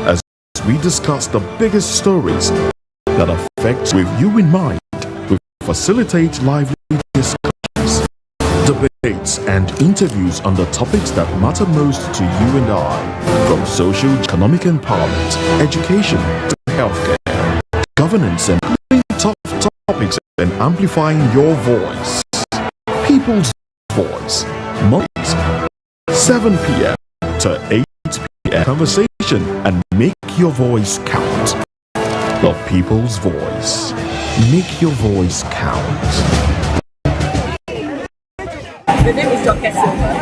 as we discuss the biggest stories that affect with you in mind. We facilitate lively discussions, debates and interviews on the topics that matter most to you and I, from social economic empowerment, education to healthcare, governance, and tough topics, and amplifying your voice. People's Voice, Mondays, 7 p.m. to 8 p.m. Conversation and make your voice count. The People's Voice. Make your voice count.
The name is Dr. Silva.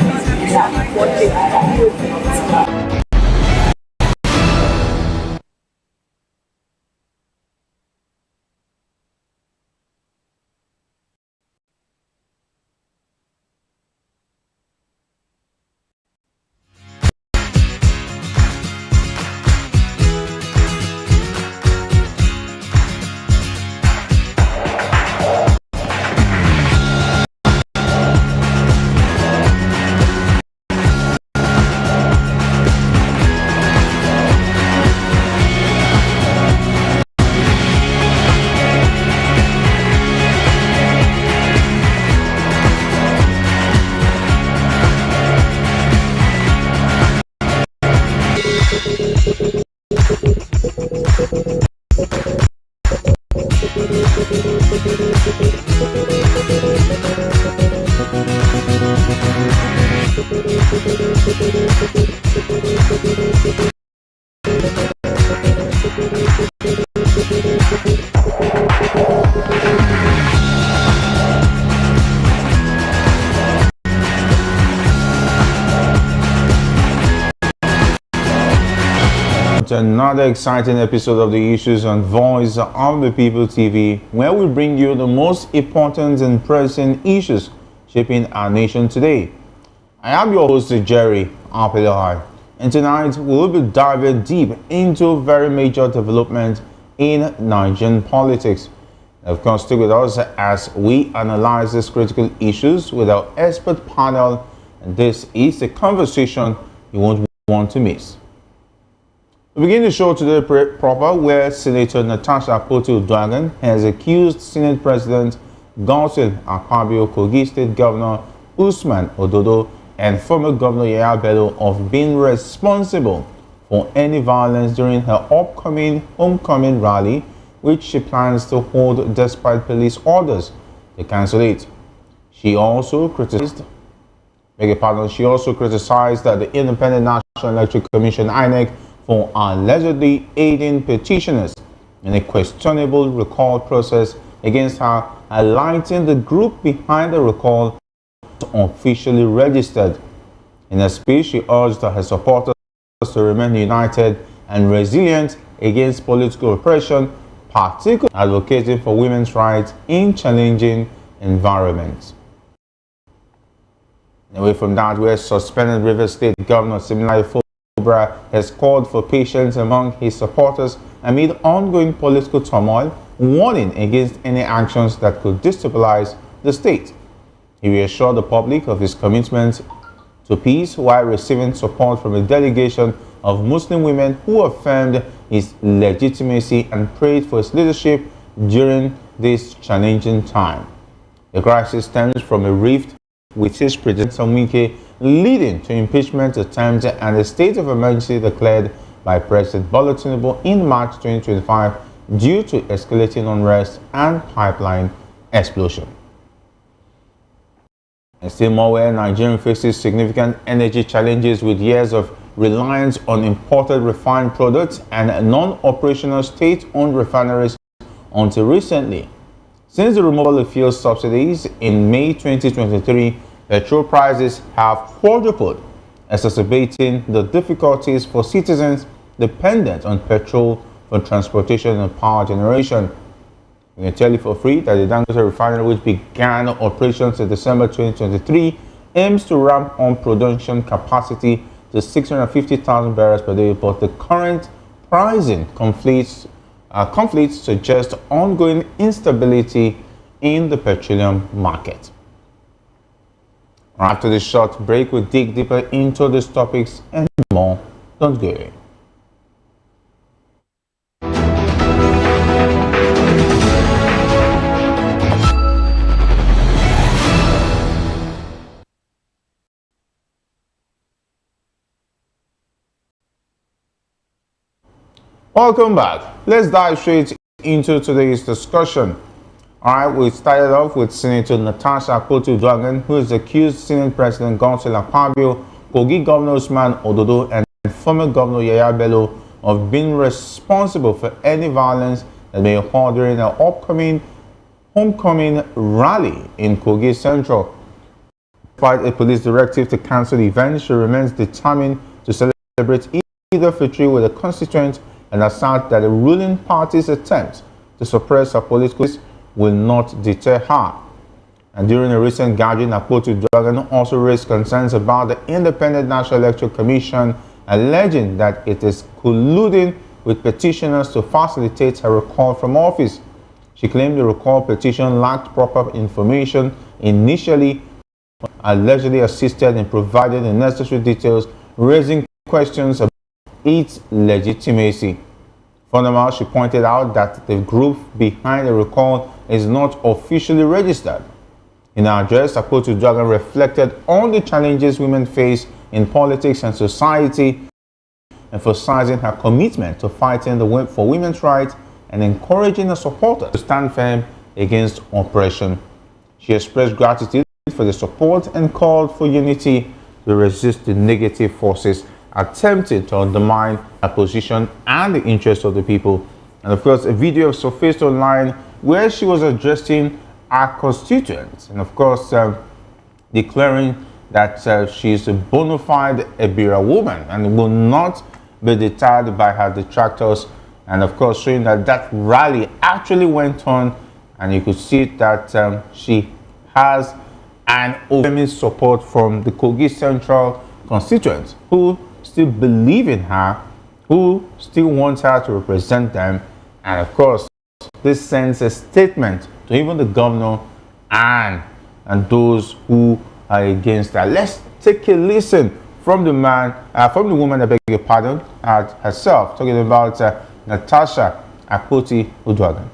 Another exciting episode of the Issues on Voice of the People TV, where we bring you the most important and pressing issues shaping our nation today. I am your host, Jerry Apelahai, and tonight we will be diving deep into very major development in Nigerian politics. Of course, stay with us as we analyze these critical issues with our expert panel And this is a conversation you won't want to miss. We begin the show today proper, where Senator Natasha Akpoti-Uduaghan has accused Senate President Godswill Akpabio, Kogi State Governor Usman Ododo, and former Governor Yaya Bello of being responsible for any violence during her upcoming homecoming rally, which she plans to hold despite police orders to cancel it. She also criticized that the Independent National Electoral Commission (INEC) for allegedly aiding petitioners in a questionable recall process against her, highlighting the group behind the recall officially registered. In a speech, she urged her supporters to remain united and resilient against political oppression, particularly advocating for women's rights in challenging environments. Away from that, where suspended Rivers State Governor Siminalayi Fubara has called for patience among his supporters amid ongoing political turmoil, warning against any actions that could destabilize the state. He reassured the public of his commitment to peace while receiving support from a delegation of Muslim women who affirmed his legitimacy and prayed for his leadership during this challenging time. The crisis stems from a rift with his predecessor Wike, leading to impeachment attempts and a state of emergency declared by President Bola Tinubu in March 2025 due to escalating unrest and pipeline explosion. And still more, where Nigeria faces significant energy challenges with years of reliance on imported refined products and non-operational state-owned refineries until recently. Since the removal of fuel subsidies in May 2023, petrol prices have quadrupled, exacerbating the difficulties for citizens dependent on petrol for transportation and power generation. We can tell you for free that the Dangote refinery, which began operations in December 2023, aims to ramp up production capacity to 650,000 barrels per day, but the current pricing conflicts suggest ongoing instability in the petroleum market. After this short break, we'll dig deeper into these topics and more. Don't go away. Welcome back. Let's dive straight into today's discussion. All right, we started off with Senator Natasha Akpoti-Uduaghan, who has accused Senate President Godswill Akpabio, Kogi Governor Usman Ododo, and former Governor Yaya Bello of being responsible for any violence that may occur during the upcoming homecoming rally in Kogi Central. Despite a police directive to cancel the event, she remains determined to celebrate either victory with a constituent and assert that the ruling party's attempts to suppress her political will not deter her. And during a recent gathering, Akpoti-Uduaghan also raised concerns about the Independent National Electoral Commission, alleging that it is colluding with petitioners to facilitate her recall from office. She claimed the recall petition lacked proper information initially, allegedly assisted in providing the necessary details, raising questions about its legitimacy. Furthermore, she pointed out that the group behind the recall is not officially registered. In her address, Akpoti-Uduaghan reflected on the challenges women face in politics and society, emphasizing her commitment to fighting for women's rights and encouraging her supporters to stand firm against oppression. She expressed gratitude for the support and called for unity to resist the negative forces attempting to undermine her position and the interests of the people. And of course, a video surfaced online where she was addressing her constituents and of course declaring that she is a bona fide Ebira woman and will not be deterred by her detractors, and of course showing that that rally actually went on, and you could see that she has an overwhelming support from the Kogi Central constituents who still believe in her, who still want her to represent them. And of course, this sends a statement to even the governor and those who are against her. Let's take a listen from the woman, I beg your pardon, herself, talking about Natasha Akpoti-Uduaghan.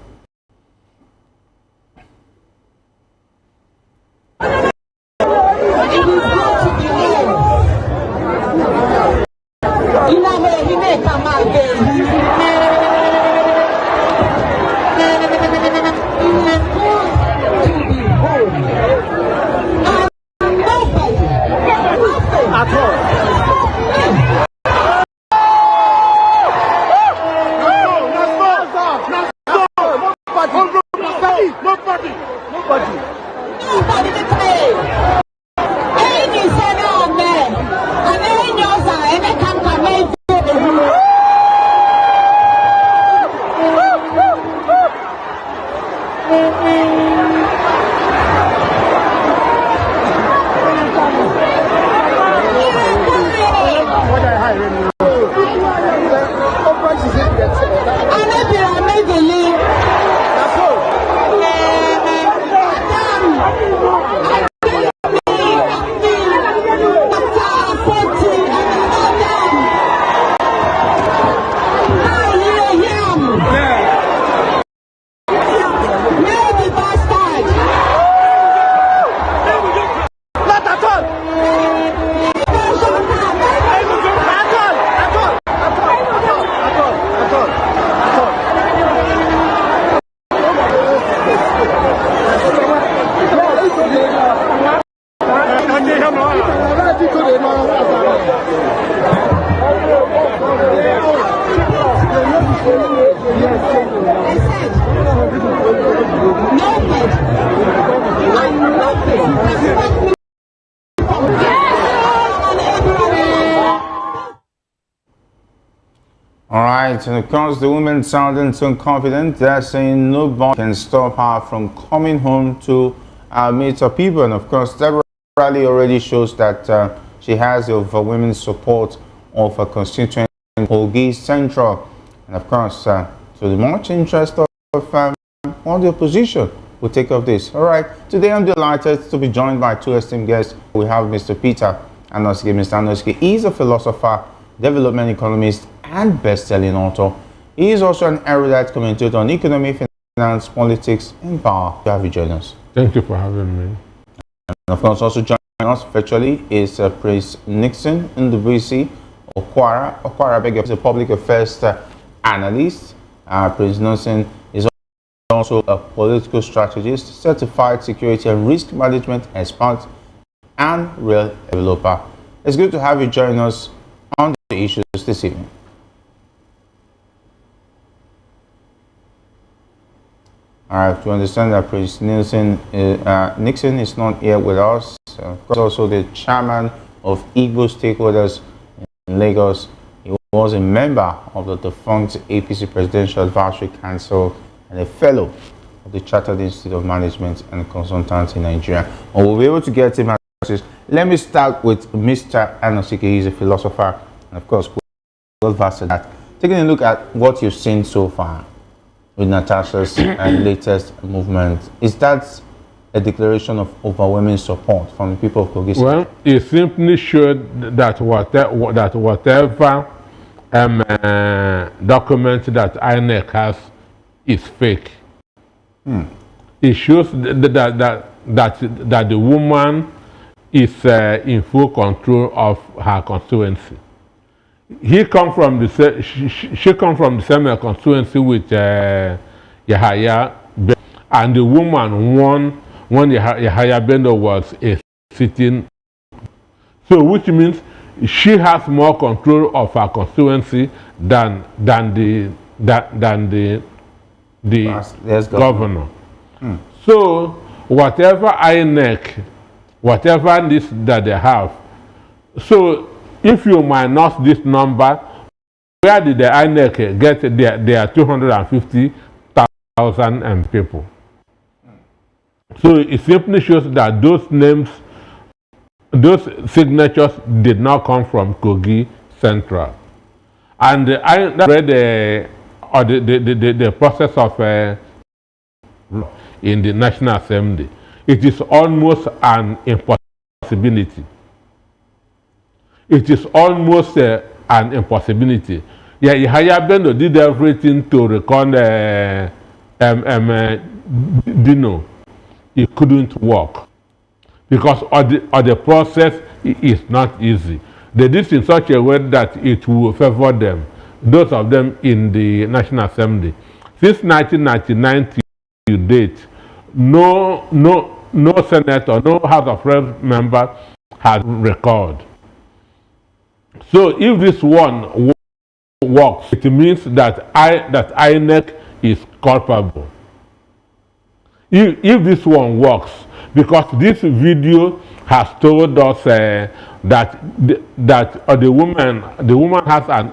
All right, and of course, the woman sounding so confident, they're saying nobody can stop her from coming home to meet her people. And of course, that rally already shows that she has the women's support of her constituent Kogi Central. And of course, to the much interest of all the opposition will take of this. All right, today I'm delighted to be joined by two esteemed guests. We have Mr. Peter Anoski. Mr. Anoski is a philosopher, development economist, and best-selling author. He is also an erudite commentator on economy, finance, politics, and power. To have you join us.
Thank you for having me.
And of course, also joining us virtually is Prince Nixon in the VC Okwara. Okwara is a public affairs analyst. Prince Nixon is also a political strategist, certified security and risk management expert, and real developer. It's good to have you join us on the issues this evening. All right, to understand that Prince Nixon is not here with us. Of course, also the chairman of Igbo stakeholders in Lagos. He was a member of the defunct APC Presidential Advisory Council and a fellow of the Chartered Institute of Management and Consultants in Nigeria. And we'll be able to get him. Let me start with Mr. Anosike. He's a philosopher, and of course, well versed in that. Taking a look at what you've seen so far with Natasha's latest movement, is that a declaration of overwhelming support from the people of Kogi?
Well, it simply showed that whatever document that INEC has is fake. It shows that the woman is in full control of her constituency. She come from the same constituency with Yahaya, and the woman won when Yahaya Bello was a sitting. So, which means she has more control of her constituency than the governor. So, whatever INEC, whatever this that they have, so if you minus this number, where did the INEC get their 250,000 people? So it simply shows that those names, those signatures did not come from Kogi Central. And I read the process of in the National Assembly. It is almost an impossibility it is almost an impossibility. Yeah, Yahaya Bello did everything to recon Dino. It couldn't work because of the process is not easy. They did it in such a way that it will favor them, those of them in the National Assembly. Since 1999 to date, no senator, no House of Reps member has recalled. So if this one works, it means that INEC is culpable. If this one works, because this video has told us that the woman has an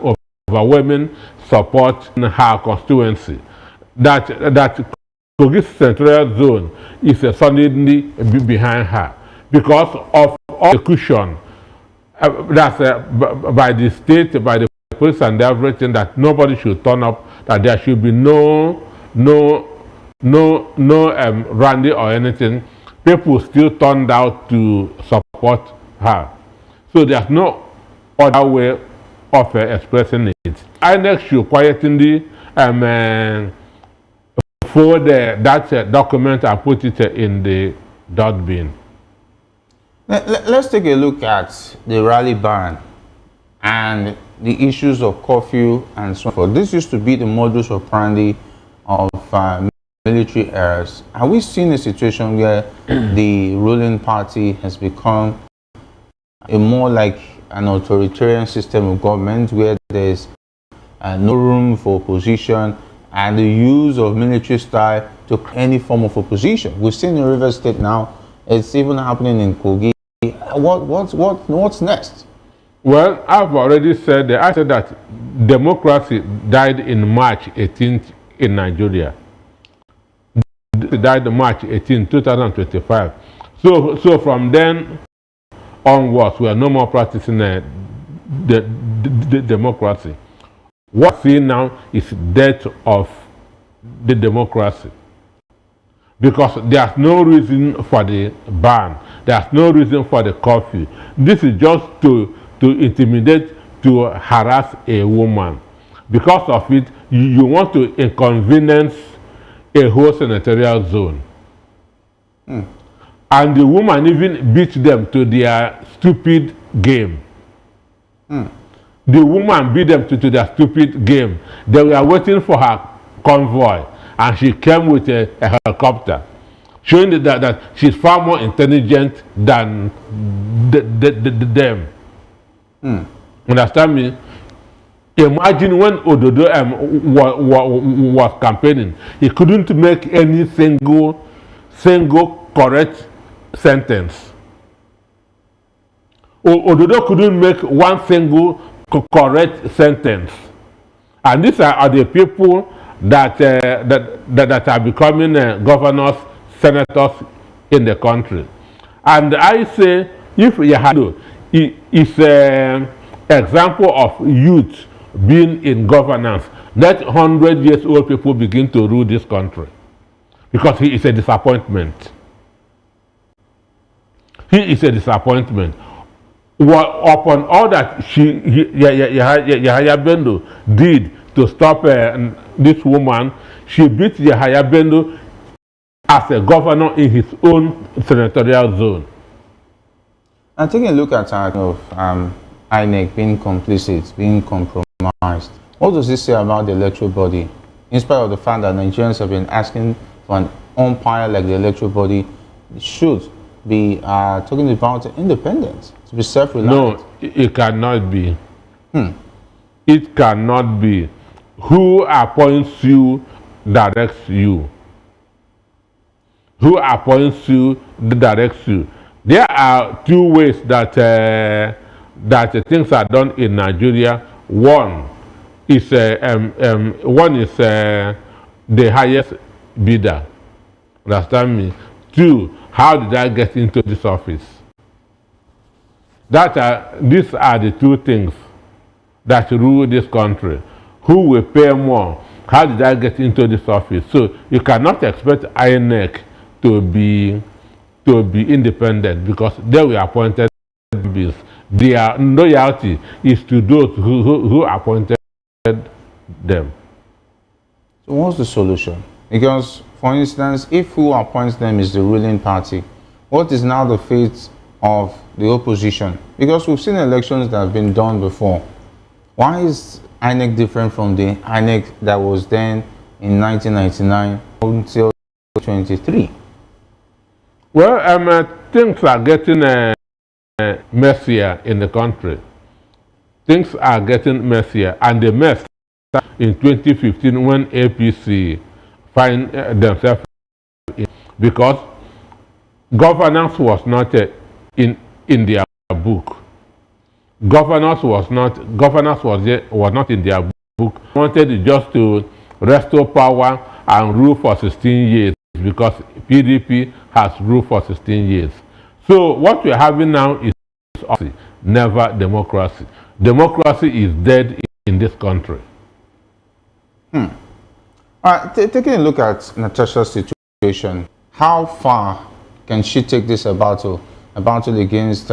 overwhelming support in her constituency, that Kogi Central Zone is solidly behind her because of all the cushion that's by the state, by the police and everything, that nobody should turn up, that there should be no rally or anything. People still turned out to support her. So there's no other way of expressing it. INEC should quietly fold that document and put it in the dot bin.
Let's take a look at the rally ban and the issues of curfew and so forth. This used to be the modus operandi of military errors. Have we seen a situation where the ruling party has become a more like an authoritarian system of government where there's no room for opposition and the use of military style to any form of opposition? We've seen in Rivers State now, it's even happening in Kogi. What's next?
Well, I've already said that. I said that democracy died in March 18th in Nigeria. It died March 18, 2025. So from then onwards, we are no more practicing the democracy. What we see now is death of the democracy. Because there's no reason for the ban. There's no reason for the curfew. This is just to intimidate, to harass a woman. Because of it, you want to inconvenience a whole senatorial zone. And the woman even beat them to their stupid game. The woman beat them to their stupid game. They were waiting for her convoy, and she came with a helicopter, showing that she's far more intelligent than them. Understand me? Imagine when Ododo was campaigning, he couldn't make any single correct sentence. Ododo couldn't make one single correct sentence. And these are the people that are becoming governors, senators in the country. And I say, if Yahado is an example of youth being in governance, let 100-year-old people begin to rule this country, because he is a disappointment. He is a disappointment. Upon all that Yahaya Bello did to stop this woman, she beat Yahaya Bello as a governor in his own senatorial zone.
And taking a look at INEC being complicit, being compromised, what does this say about the electoral body? In spite of the fact that Nigerians have been asking for an umpire like the electoral body, should be talking about independence, to be self-reliant.
No, it cannot be. It cannot be. Who appoints you directs you. Who appoints you directs you. There are two ways that things are done in Nigeria. One is the highest bidder. Understand me? Two, how did I get into this office? These are the two things that rule this country. Who will pay more? How did I get into this office? So you cannot expect INEC to be independent, because they were appointed their loyalty is to those who appointed them.
So what's the solution? Because, for instance, if who appoints them is the ruling party, what is now the fate of the opposition? Because we've seen elections that have been done before. Why is INEC different from the INEC that was then in 1999 until 23?
Well, things are getting messier in the country. Things are getting messier, and the mess in 2015 when APC find themselves in, because governance was not in their book. Governance was not in their book. They wanted just to restore power and rule for 16 years because PDP has ruled for 16 years. So what we're having now is never democracy. Democracy is dead in this country.
All right, taking a look at Natasha's situation, how far can she take this battle against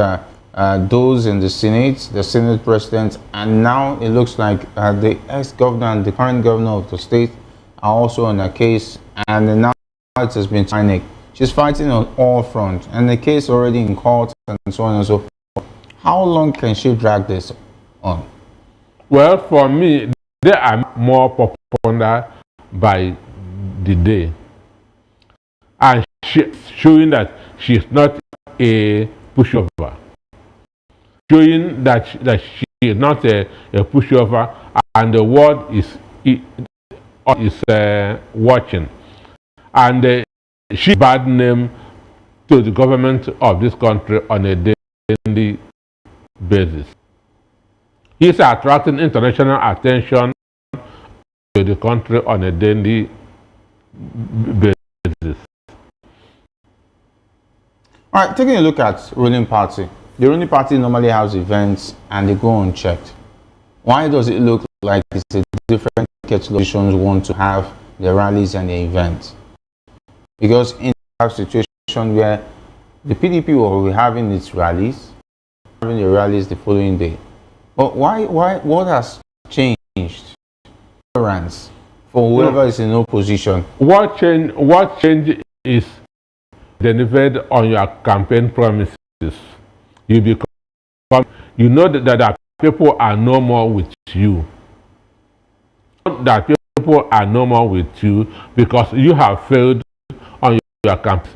those in the Senate president, and now it looks like the ex-governor and the current governor of the state are also on a case, and now it has been INEC. She's fighting on all fronts, and the case already in court and so on and so forth. How long can she drag this on? Well,
for me, they are more popular by the day, and showing that she's not a pushover, showing that she is not a pushover, and the world is watching, and she bad name to the government of this country on a daily basis. He's attracting international attention to the country on a daily basis.
All right, taking a look at ruling party. The ruling party normally has events and they go unchecked. Why does it look like it's a different politicians want to have their rallies and their events? Because in a situation where the PDP will be having its rallies, having the rallies the following day. But what has changed? Tolerance for whoever is in opposition.
What change is delivered on your campaign promises? You know that people are no more with you. That people are no more with you because you have failed on your campaign.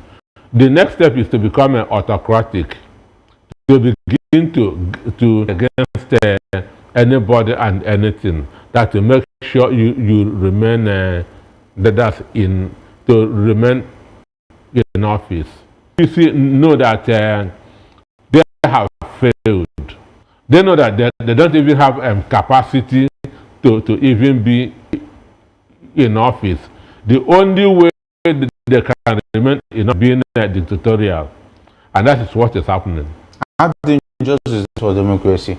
The next step is to become an autocratic, to begin to against anybody and anything, that to make sure you remain remain in office. You see, know that they have failed. They know that they don't even have capacity to even be in office. The only way they can remain is being dictatorial, and that is what is happening.
How dangerous is this for democracy?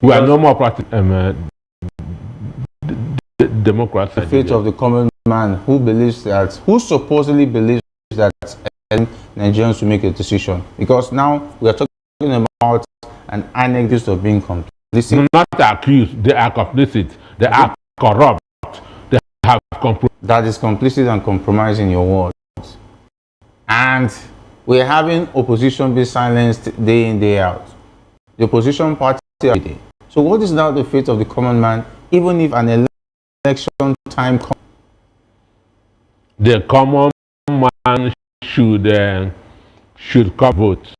We are no more practicing democracy.
The fate of the common man who supposedly believes that Nigerians will make a decision. Because now we are talking about an anecdote of being complicit.
Not accused, they are complicit. They are corrupt. They have compromised.
That is complicit and compromising your words. And we're having opposition be silenced day in, day out. The opposition party every day. So what is now the fate of the common man, even if an election time comes?
The common man should come vote.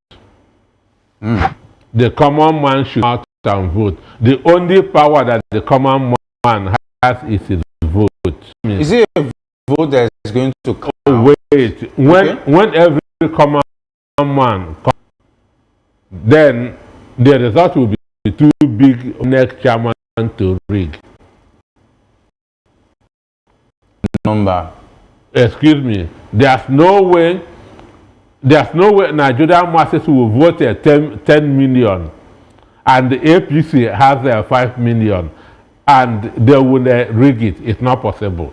The common man should out and vote. The only power that the common man has is his vote.
Is it a vote that is going to come?
Wait, when every common man comes, then the result will be too big next chairman to rig.
Number.
Excuse me. There's no way Nigerian masses will vote 10 million and the APC has 5 million and they will rig it. It's not possible.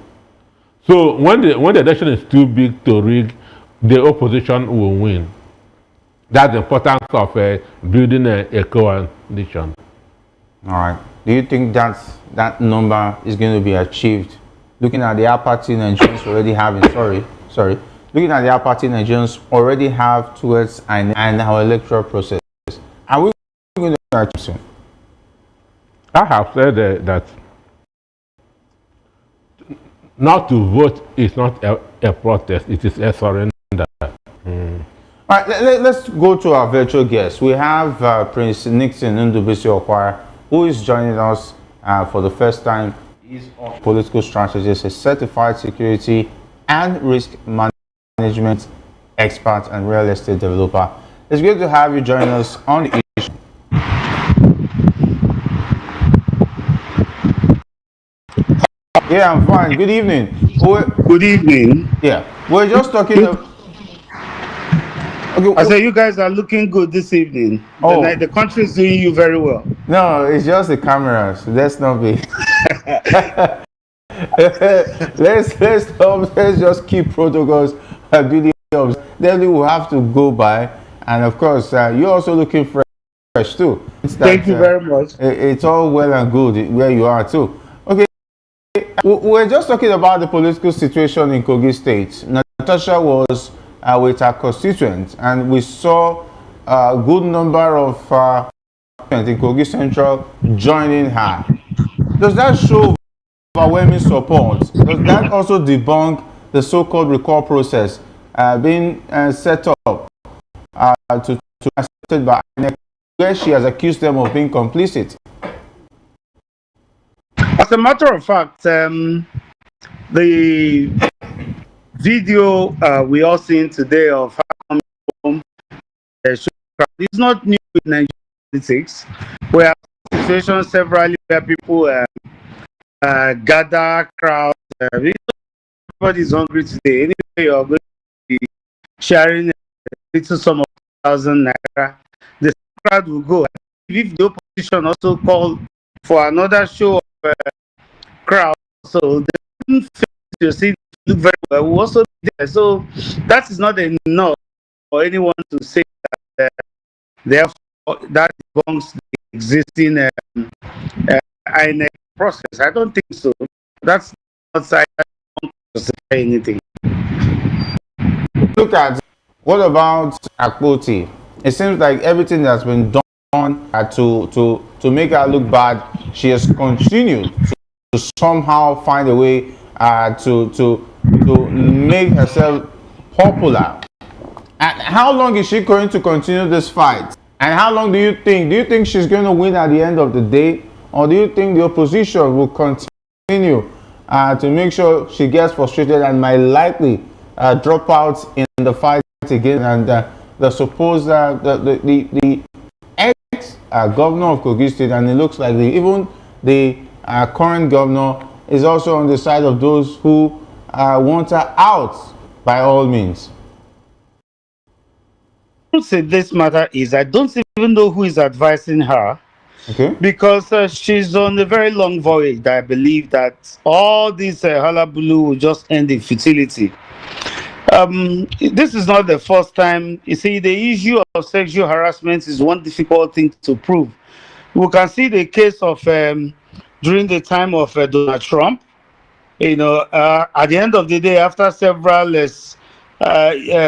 So when the election is too big to rig, the opposition will win. That's the importance of building a coalition.
All right. Do you think that number is going to be achieved? Looking at the apathy Nigerians already have, looking at the apathy Nigerians already have towards and our electoral process, are we going to achieve soon?
I have said that not to vote is not a protest, it is a surrender.
All right, let's go to our virtual guest. We have Prince Nixon Ndubisi Okwara, who is joining us for the first time. He's a political strategist, a certified security and risk management expert and real estate developer. It's good to have you join us on the issue. Yeah, I'm fine. Good evening.
Good evening.
Yeah, we're just talking about...
Okay, I say you guys are looking good this evening.
Oh.
The country is doing you very well.
No, it's just the cameras. Let's not be. let's just keep protocols and videos. Then we will have to go by, and of course, you're also looking fresh too.
Thank you very much.
It's all well and good where you are too. Okay, we're just talking about the political situation in Kogi State. Natasha was with her constituents, and we saw a good number of in Kogi Central joining her. Does that show overwhelming support? Does that also debunk the so-called recall process being set up to accepted by INEC, where she has accused them of being complicit?
As a matter of fact, the video we all seen today of her coming home is not new in Nigerian politics. We have situations severally where people gather crowds. Everybody's hungry today. Anyway, you're going to be sharing a little sum of 1,000 naira. The crowd will go. If the opposition also call for another show of crowd, so they didn't feel to see look very well. We'll also be there. So that is not enough for anyone to say that therefore that debunks the existing INEC process. I don't think so. That's outside anything.
Look at what about Akpoti? It seems like everything that's been done to make her look bad, she has continued to somehow find a way to make herself popular. And how long is she going to continue this fight? And how long do you think? Do you think she's going to win at the end of the day? Or do you think the opposition will continue to make sure she gets frustrated and might likely drop out in the fight again? And the supposed the ex-governor of Kogi State, and it looks like even the current governor is also on the side of those who want her out by all means.
Say this matter is I don't even know who is advising her,
okay,
because she's on a very long voyage. I believe that all this hullabaloo will just end in futility. This is not the first time. You see, the issue of sexual harassment is one difficult thing to prove. We can see the case of during the time of Donald Trump. You know, at the end of the day, after several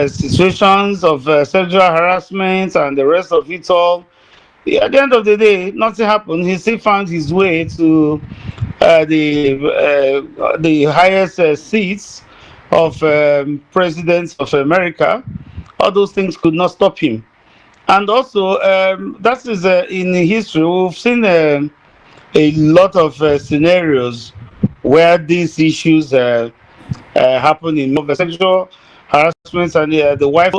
situations of sexual harassment and the rest of it all, at the end of the day, nothing happened. He still found his way to the highest seats of presidents of America. All those things could not stop him. And also, that is in history, we've seen a lot of scenarios where these issues happen in sexual harassment, and the wife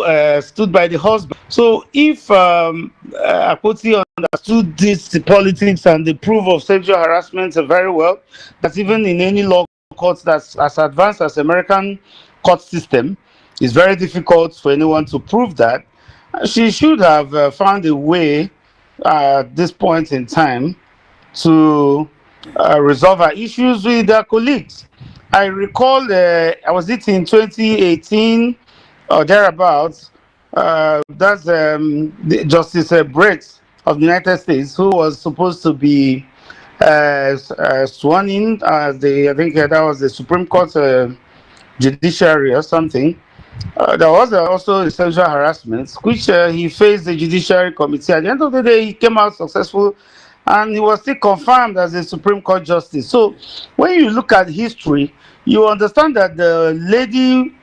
stood by the husband. So if Akpoti understood this politics and the proof of sexual harassment very well, that even in any law court that's as advanced as American court system, it's very difficult for anyone to prove that. She should have found a way at this point in time to resolve her issues with their colleagues. I recall, I was it in 2018 or thereabouts, That's Justice Brett of the United States, who was supposed to be sworn in as I think that was the Supreme Court judiciary or something. There was also sexual harassment, which he faced the Judiciary Committee. At the end of the day, he came out successful, and he was still confirmed as a Supreme Court justice. So, when you look at history, you understand that the lady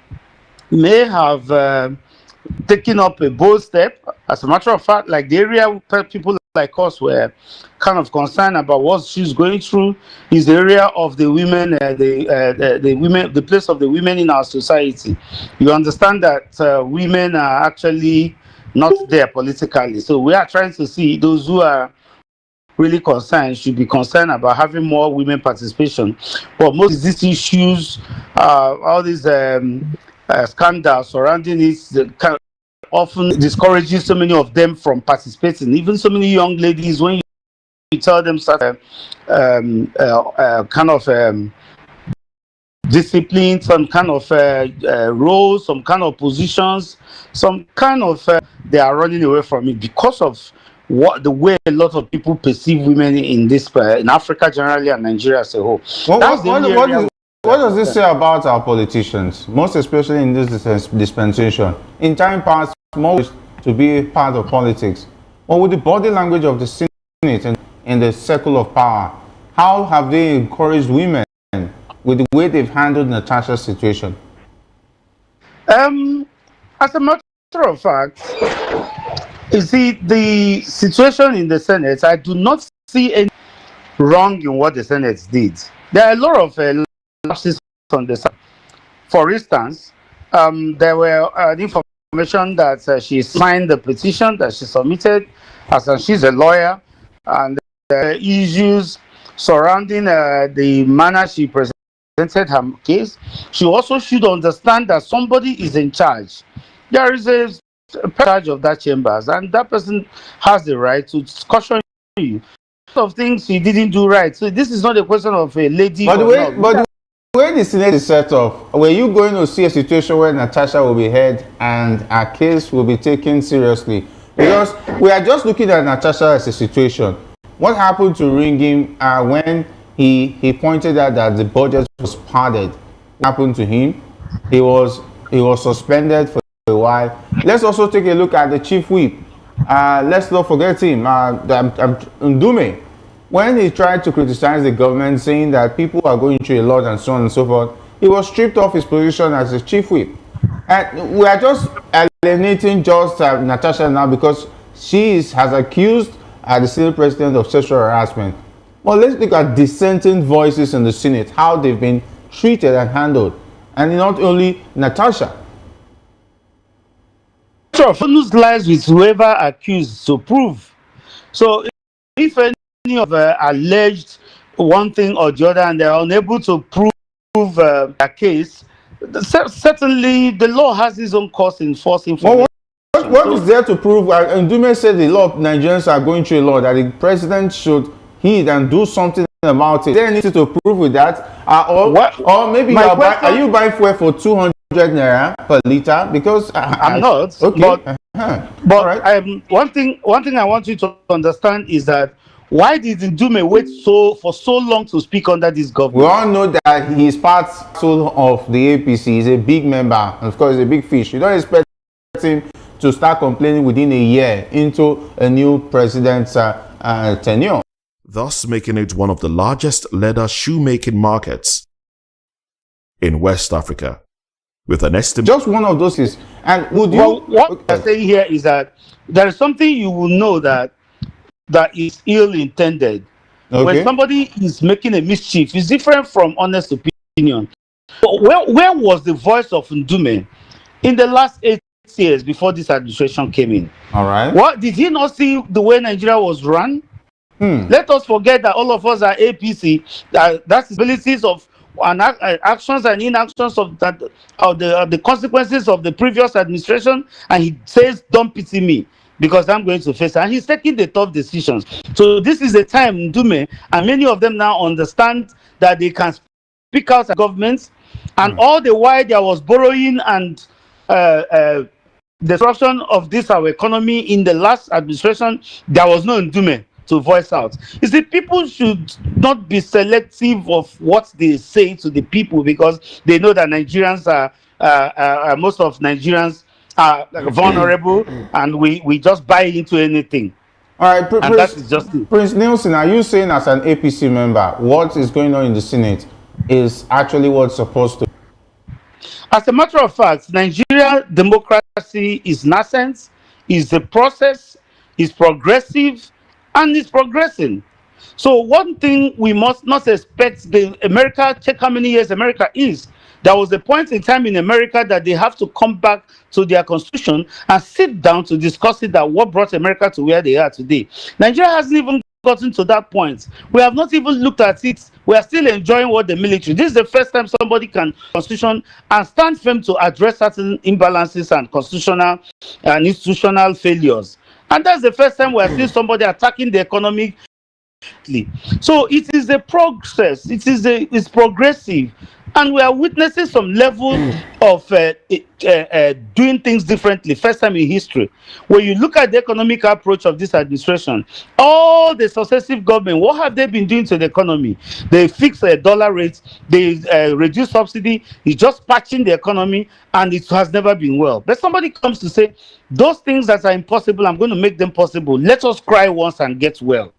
may have taken up a bold step. As a matter of fact, like the area where people like us were kind of concerned about what she's going through is the area of the women, the women, the place of the women in our society. You understand that women are actually not there politically. So we are trying to see those who are really concerned should be concerned about having more women participation. But most of these issues, all these scandals surrounding it, often discourages so many of them from participating. Even so many young ladies, when you tell them kind of discipline, some kind of roles, some kind of positions, some kind of they are running away from it because of the way a lot of people perceive women in this in Africa generally and Nigeria as a whole.
What does this say about our politicians, most especially in this dispensation? In time past, most to be part of politics, or with the body language of the Senate and in the circle of power, how have they encouraged women with the way they've handled Natasha's situation?
As a matter of fact, you see, the situation in the Senate, I do not see any wrong in what the Senate did. There are a lot of lapses on the side. For instance, there were information that she signed the petition that she submitted, as she's a lawyer, and issues surrounding the manner she presented her case. She also should understand that somebody is in charge. There is a charge of that chambers, and that person has the right to caution you of things she didn't do right. So this is not a question of a lady.
But the way the Senate is set up, were you going to see a situation where Natasha will be heard and her case will be taken seriously? Because we are just looking at Natasha as a situation. What happened to Ringim when he pointed out that the budget was padded? What happened to him? He was suspended for a while. Let's also take a look at the chief whip. Let's not forget him, Ndume. When he tried to criticize the government, saying that people are going through a lot and so on and so forth, he was stripped off his position as a chief whip. And we are just alienating just Natasha now because she has accused the Senate president of sexual harassment. Well, let's look at dissenting voices in the Senate, how they've been treated and handled. And not only Natasha.
Whose lies with whoever accused to prove. So if any of alleged one thing or the other and they are unable to prove a case, certainly the law has its own course in force information.
What is there to prove? Ndume said a lot of Nigerians are going through a law that the president should heed and do something about it. Is there anything to prove with that? Or maybe are you buying fuel for 200 naira per liter? Because
I'm not.
Okay.
But right. One thing I want you to understand is that why did Ndume wait for so long to speak under this government?
We all know that he is part of the APC. He's a big member. Of course, he's a big fish. You don't expect him to start complaining within a year into a new president's tenure.
Thus making it one of the largest leather shoemaking markets in West Africa. With an estimate.
Just one of those is. And would you.
Well, what I'm saying here is that there is something you will know that is ill-intended. Okay. When somebody is making a mischief, it's different from honest opinion. Where was the voice of Ndume in the last 8 years before this administration came in?
All right.
What did he not see the way Nigeria was run? Let us forget that all of us are APC. That's the abilities of actions and inactions of the consequences of the previous administration, and he says, "Don't pity me, because I'm going to face it." And he's taking the tough decisions. So this is the time Ndume and many of them now understand that they can speak out at governments, and all the while there was borrowing and disruption of this our economy in the last administration, there was no Ndume to voice out. You see, people should not be selective of what they say to the people, because they know that Nigerians are most of Nigerians are vulnerable, and we just buy into anything.
All right,
and that is just it.
Prince Nielsen, are you saying as an APC member, what is going on in the Senate is actually what's supposed to?
As a matter of fact, Nigeria democracy is nascent, is a process, is progressive, and is progressing. So one thing we must not expect, America, check how many years America is. There was a point in time in America that they have to come back to their constitution and sit down to discuss it, that what brought America to where they are today. Nigeria hasn't even gotten to that point. We have not even looked at it. We are still enjoying what the military. This is the first time somebody can constitution and stand firm to address certain imbalances and constitutional and institutional failures. And that's the first time we are seeing somebody attacking the economy. So it is a process. It's progressive, and we are witnessing some level of doing things differently. First time in history. When you look at the economic approach of this administration, all the successive government, what have they been doing to the economy? They fix a dollar rate, they reduce subsidy, it's just patching the economy, and it has never been well. But somebody comes to say, those things that are impossible, I'm going to make them possible. Let us cry once and get well.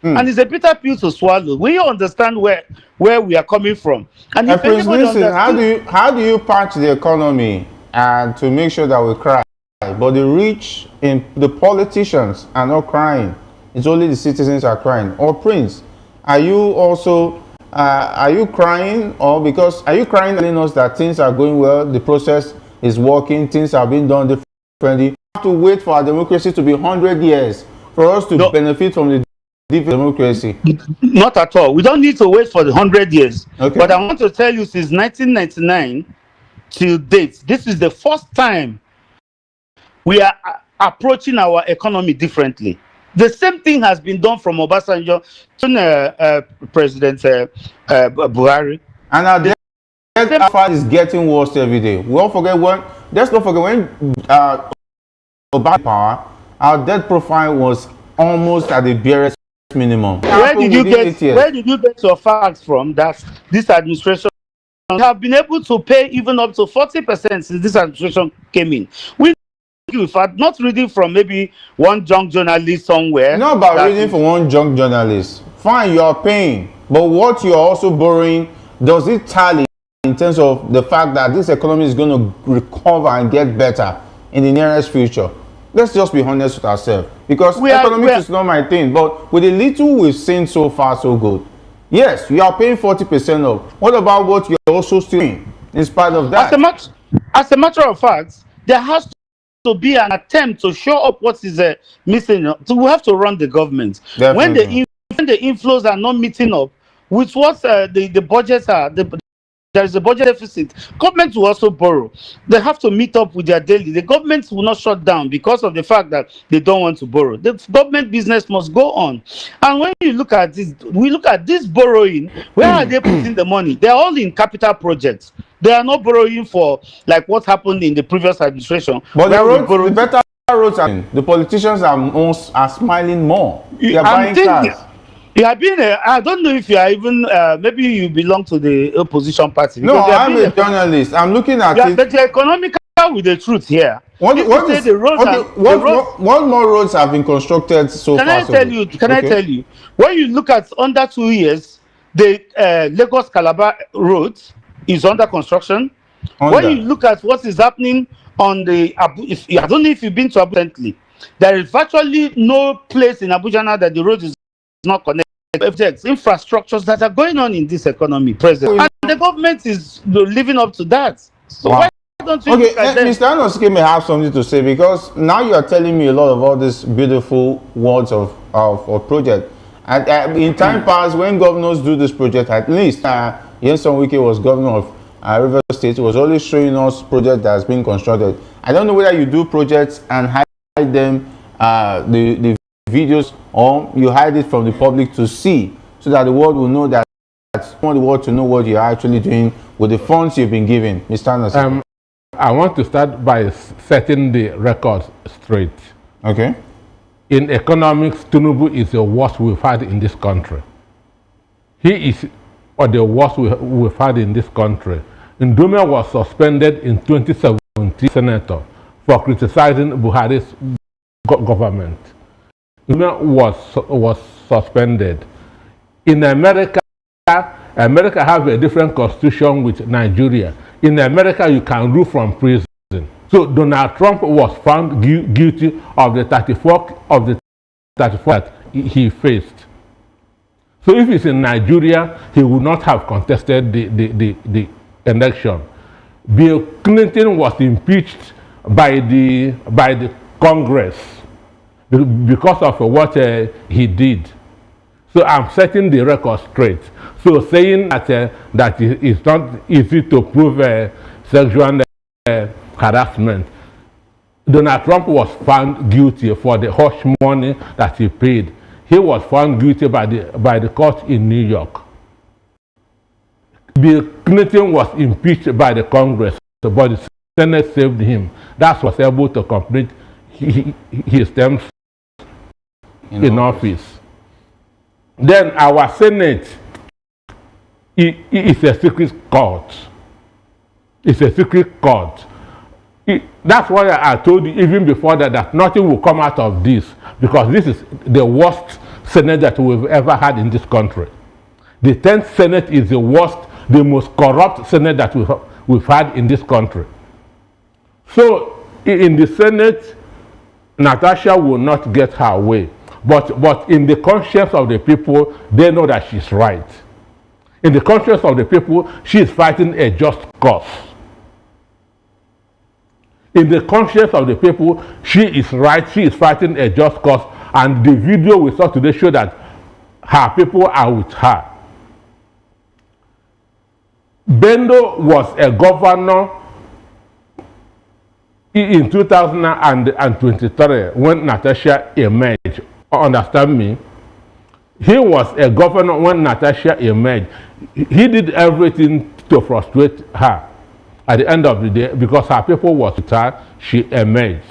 And it's a bitter pill to swallow. We understand where we are coming from. And if
Prince Nielsen, how do you patch the economy and to make sure that we cry? But the rich in the politicians are not crying. It's only the citizens are crying. Or Prince, are you also are you crying, or because are you crying telling us that things are going well, the process is working, things are being done differently? We have to wait for our democracy to be 100 years for us to benefit from the democracy?
Not at all. We don't need to wait for the 100 years. Okay. But I want to tell you, since 1999 till date, this is the first time we are approaching our economy differently. The same thing has been done from Obasanjo to President Buhari.
And our debt file is getting worse every day. We all forget when. Let's not forget when Obama power, our debt profile was almost at the barest minimum.
Where did you get your facts from that this administration have been able to pay even up to 40% since this administration came in? If I'm not reading from maybe one junk journalist somewhere.
Not about reading from one junk journalist. Fine, you are paying, but what you are also borrowing, does it tally in terms of the fact that this economy is going to recover and get better in the nearest future? Let's just be honest with ourselves, because economics is not my thing. But with the little we've seen so far, so good. Yes, you are paying 40% of. What about what you're also still paying in spite of that?
As a matter of fact, there has to be an attempt to show up what is missing. So we have to run the government.
Definitely.
When the inflows are not meeting up with what the budgets are. There is a budget deficit. Government will also borrow. They have to meet up with their daily. The government will not shut down because of the fact that they don't want to borrow. The government business must go on. And when you look at this, we look at this borrowing. Where are they putting the money? They are all in capital projects. They are not borrowing for like what happened in the previous administration.
But the better roads, the politicians are smiling more. They are buying cars.
You have been I don't know if you are even maybe you belong to the opposition party.
No, I'm a journalist. I'm looking at it.
But you're economical with the truth here.
What more roads have been constructed so far?
Can I tell you? When you look at under 2 years, the Lagos Calabar road is under construction. When you look at what is happening on the I don't know if you've been to Abuja recently, there is virtually no place in Abuja now that the road is not connected. Infrastructures that are going on in this economy present, and the government is living up to that. So why don't you look at them?
Mr. Anosuke may have something to say, because now you are telling me a lot of all these beautiful words of project. And in time past, when governors do this project, at least Nyesom Wike was governor of Rivers State, was always showing us project that has been constructed. I don't know whether you do projects and hide them, the videos, or you hide it from the public to see, so that the world will know that you want the world to know what you're actually doing with the funds you've been given. Mr. Anderson.
I want to start by setting the record straight.
Okay.
In economics, Tinubu is the worst we've had in this country. He is the worst we've had in this country. Ndume was suspended in 2017, Senator, for criticizing Buhari's government. Ndume was suspended. In America, America has a different constitution with Nigeria. In America, you can rule from prison. So Donald Trump was found guilty of the 34 that he faced. So if he's in Nigeria, he would not have contested the election. Bill Clinton was impeached by the Congress because of what he did. So I'm setting the record straight. So saying that it's not easy to prove sexual harassment. Donald Trump was found guilty for the hush money that he paid. He was found guilty by the court in New York. Bill Clinton was impeached by the Congress, but the Senate saved him. That was able to complete his term in office. Then our Senate is a secret court. It's a secret court. That's why I told you even before that nothing will come out of this, because this is the worst Senate that we've ever had in this country. The 10th Senate is the worst, the most corrupt Senate that we've had in this country. So in the Senate, Natasha will not get her way. But in the conscience of the people, they know that she's right. In the conscience of the people, she is fighting a just cause. In the conscience of the people, she is right, she is fighting a just cause, and the video we saw today show that her people are with her. Bendo was a governor in 2023 when Natasha emerged. Understand me? He was a governor when Natasha emerged. He did everything to frustrate her. At the end of the day, because her people was with her, she emerged.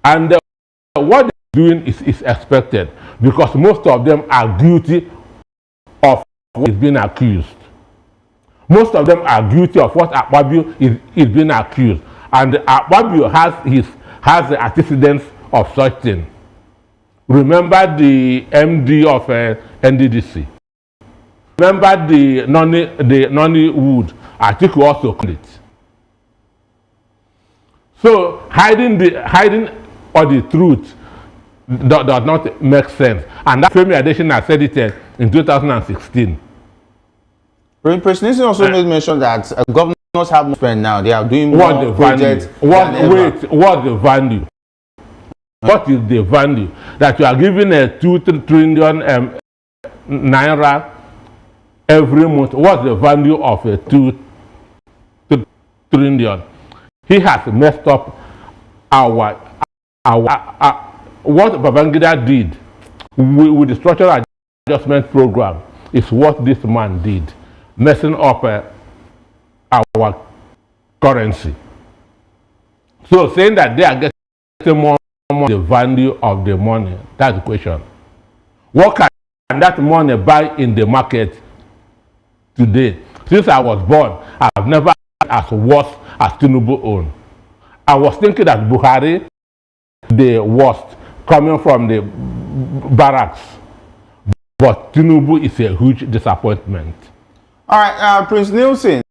And what they're doing is expected, because most of them are guilty of what is being accused. Most of them are guilty of what AKPABIO is being accused. And AKPABIO has the antecedents of such thing. Remember the MD of NDDC. Remember the Nollywood. I think we also call it. So hiding all the truth does not make sense. And that Femi Adesina said it in 2016.
President also made mention that governors have more spend now. They are doing more projects.
What's the value? What is the value that you are giving a 2 trillion naira every month? What's the value of a 2 trillion? He has messed up our what Babangida did with the structural adjustment program is what this man did, messing up our currency. So saying that they are getting more the value of the money, that's the question. What can that money buy in the market today? Since I was born, I've never had as worse as Tinubu own. I was thinking that Buhari, the worst, coming from the barracks. But Tinubu is a huge disappointment.
All right, Prince Nielsen,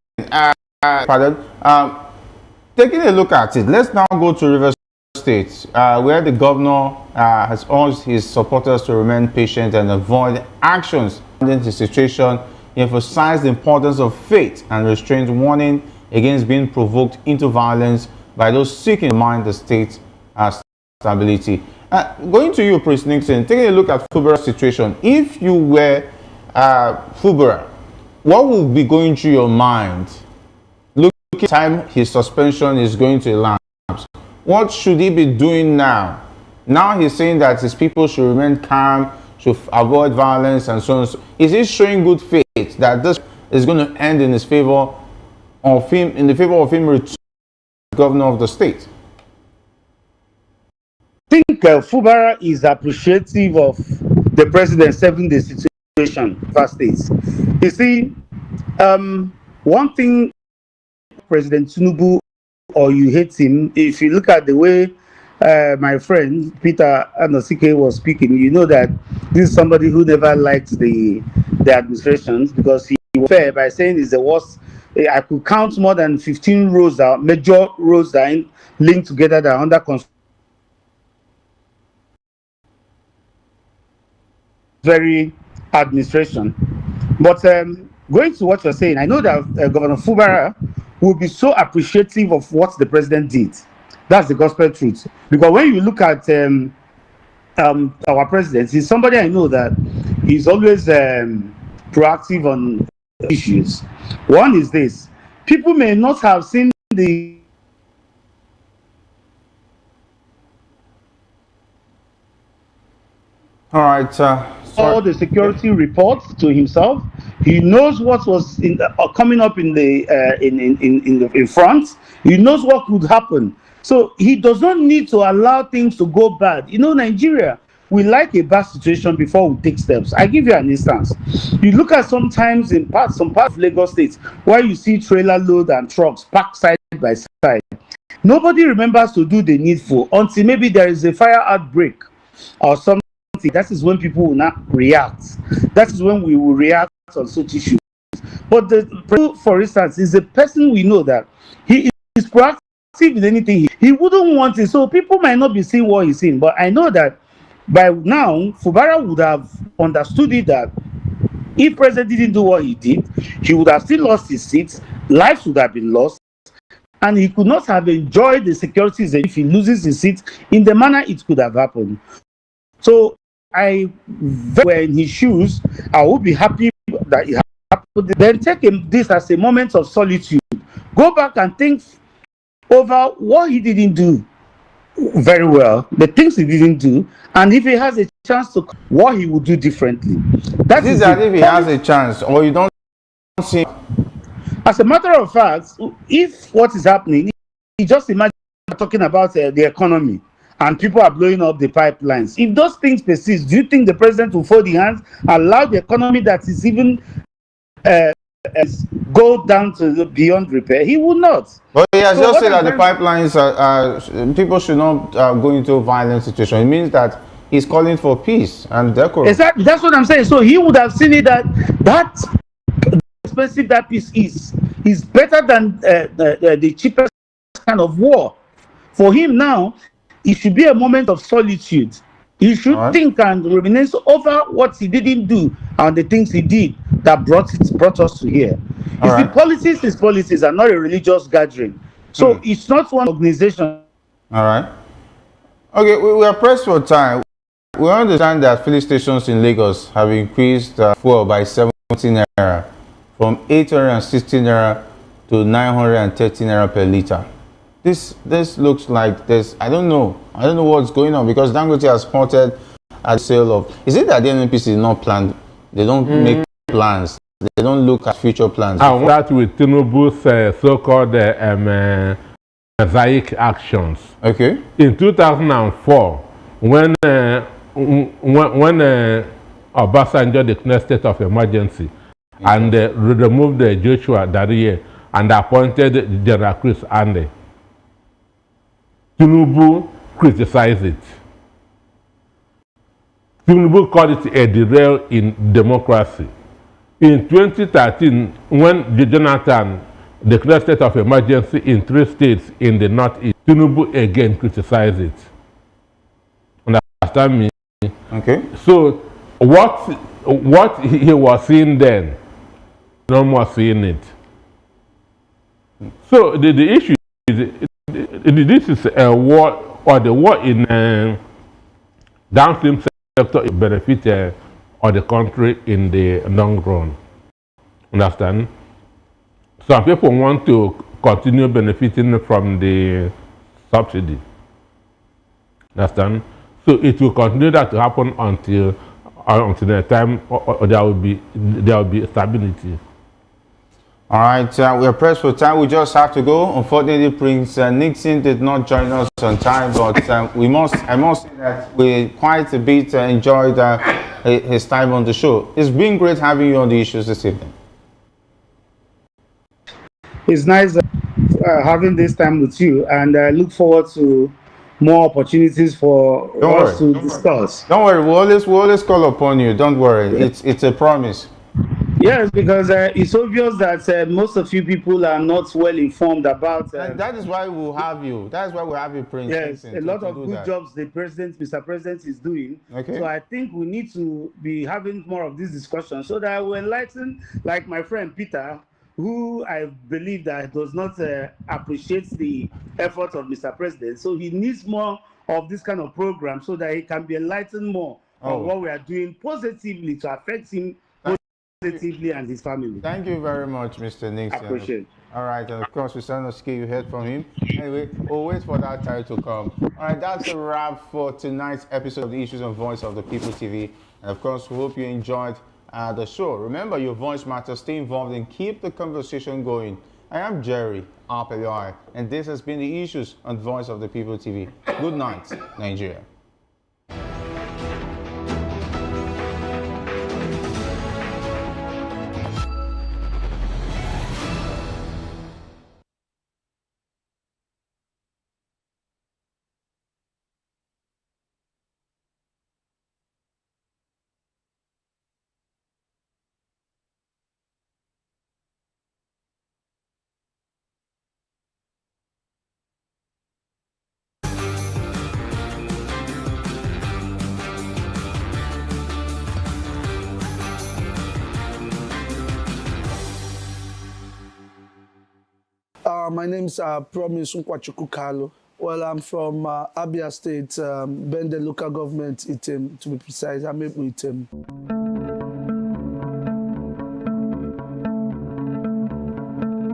taking a look at it, let's now go to Rivers State, where the governor has urged his supporters to remain patient and avoid actions in the situation. He emphasized the importance of faith and restraint, warning against being provoked into violence by those seeking to undermine the state's stability. Going to you, Prince Nixon, taking a look at Fubara's situation. If you were Fubara, what would be going through your mind? Looking at the time his suspension is going to elapse, what should he be doing now? Now he's saying that his people should remain calm, should avoid violence and so on. Is he showing good faith that this is going to end in his favor of him, in the favor of him returning as governor of the state?
I think Fubara is appreciative of the president saving the situation for states. You see, one thing, President Tinubu, or you hate him, if you look at the way my friend Peter Anosike was speaking, you know that this is somebody who never liked the administration, because he was fair by saying it's the worst. I could count more than 15 roads, major roads that are linked together, that are under construction. Very administration. But going to what you're saying, I know that Governor Fubara will be so appreciative of what the president did. That's the gospel truth. Because when you look at our president, he's somebody I know that he's always proactive on issues. One is this: people may not have seen the all the security reports to himself. He knows what was coming up in front. He knows what could happen. So he does not need to allow things to go bad. You know, Nigeria, we like a bad situation before we take steps. I give you an instance. You look at sometimes in some parts of Lagos State where you see trailer load and trucks parked side by side. Nobody remembers to do the needful until maybe there is a fire outbreak or something. That is when people will not react. That is when we will react on such issues. But for instance, is a person we know that he is proactive in anything. He wouldn't want it. So people might not be seeing what he's seeing. But I know that by now, Fubara would have understood it, that if President didn't do what he did, he would have still lost his seat, lives would have been lost, and he could not have enjoyed the securities if he loses his seat in the manner it could have happened. So I were in his shoes, I would be happy that it happened. Then take this as a moment of solitude. Go back and think over what he didn't do very well, the things he didn't do, and if he has a chance to, what he would do differently. That is
that if he has a chance, or you don't see.
As a matter of fact, if what is happening, you just imagine talking about the economy, and people are blowing up the pipelines. If those things persist, do you think the president will fold the hands, allow the economy that is even go down to beyond repair? He will not.
But he has just said that the pipelines people should not go into a violent situation. It means that he's calling for peace and decorum.
Exactly, that's what I'm saying. So he would have seen it that expensive that peace is better than the cheapest kind of war. For him now, it should be a moment of solitude. He should think and reminisce over what he didn't do and the things he did that brought us to here. The policies are not a religious gathering. So it's not one organization.
All right. Okay, we are pressed for time. We understand that filling stations in Lagos have increased fuel by 17 naira, from 816 naira to 913 naira per litre. This looks like this. I don't know what's going on, because Dangote has halted at the sale of. Is it that the NNPC is not planned? They don't make plans. They don't look at future plans.
I want that with Tinubu's so-called mosaic actions.
Okay.
In 2004, when Obasanjo declared state of emergency and removed Joshua Dariye and appointed General Chris Ande, Tinubu criticized it. Tinubu called it a derail in democracy. In 2013, when Jonathan declared state of emergency in 3 states in the northeast, Tinubu again criticized it. Understand me?
Okay.
So what he was seeing then, no more seeing it. So the issue is, this is a war, or the war in downstream sector benefit or the country in the long run. Understand? Some people want to continue benefiting from the subsidy. Understand? So it will continue that to happen until the time there will be stability.
All right, we are pressed for time. We just have to go. Unfortunately, Prince Nixon did not join us on time, but I must say that we quite a bit enjoyed his time on the show. It's been great having you on the issues this evening.
It's nice having this time with you, and I look forward to more opportunities for us to discuss.
Don't worry, we always call upon you. Don't worry, it's a promise.
Yes, because it's obvious that most of you people are not well informed about.
That is why we'll have you. That is why we'll have you, Prince.
Yes,
Nixon,
a lot of good
that.
jobs the president, Mr. President, is doing.
Okay.
So I think we need to be having more of this discussion so that we enlighten, like my friend Peter, who I believe that does not appreciate the effort of Mr. President. So he needs more of this kind of program so that he can be enlightened more on what we are doing positively to affect him positively and his family.
Thank you very much, Mr. Nixon.
I appreciate it.
All right, and of course, Mr. Noski, you heard from him. Anyway, we'll wait for that time to come. All right, that's a wrap for tonight's episode of the Issues on Voice of the People TV. And of course, we hope you enjoyed the show. Remember, your voice matters. Stay involved and keep the conversation going. I am Jerry AKPABIO, and this has been the Issues on Voice of the People TV. Good night, Nigeria.
My name is Promise Nkwachukwu. Well, I'm from Abia State, Bende local government, Item, to be precise. I'm able Item.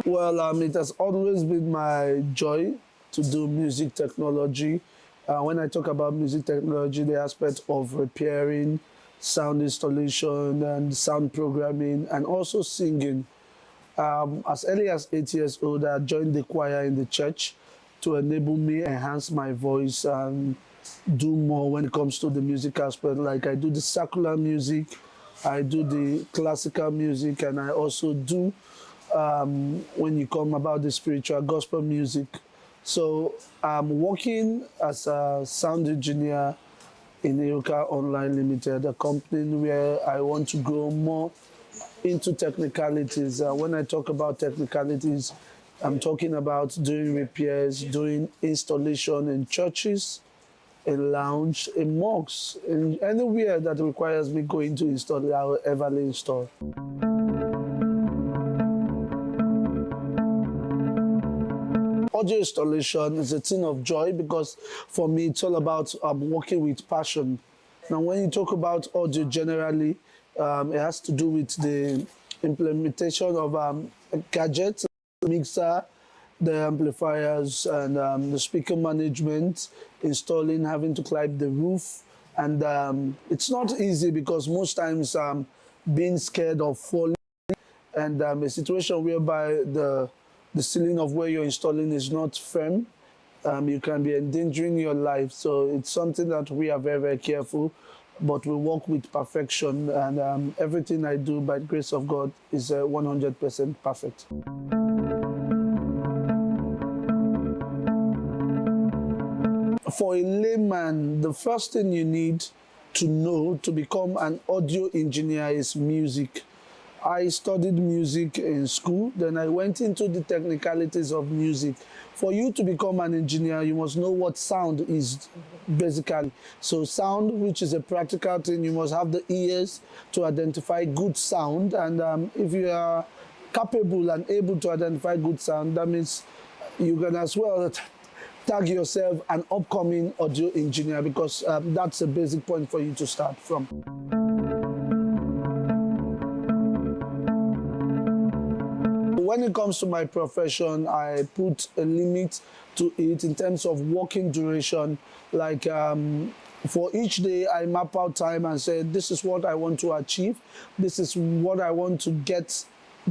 Well, it has always been my joy to do music technology. When I talk about music technology, the aspect of repairing, sound installation, and sound programming, and also singing. As early as 8 years old, I joined the choir in the church to enable me enhance my voice and do more when it comes to the music aspect. Like I do the secular music, I do the classical music, and I also do, when you come about the spiritual gospel music. So I'm working as a sound engineer in Eruka Online Limited, a company where I want to grow more into technicalities. When I talk about technicalities, I'm talking about doing repairs, doing installation in churches, in lounge, in mosques, in anywhere that requires me going to install, I will ever install. Audio installation is a thing of joy because for me it's all about working with passion. Now when you talk about audio generally, it has to do with the implementation of gadgets, mixer, the amplifiers, and the speaker management, installing, having to climb the roof. And it's not easy because most times being scared of falling and a situation whereby the ceiling of where you're installing is not firm, you can be endangering your life. So it's something that we are very, very careful. But we work with perfection, and everything I do by the grace of God is 100% perfect. For a layman, the first thing you need to know to become an audio engineer is music. I studied music in school, then I went into the technicalities of music. For you to become an engineer, you must know what sound is, basically. So sound, which is a practical thing, you must have the ears to identify good sound. And if you are capable and able to identify good sound, that means you can as well tag yourself an upcoming audio engineer, because that's a basic point for you to start from. When it comes to my profession, I put a limit to it in terms of working duration. Like for each day, I map out time and say, this is what I want to achieve. This is what I want to get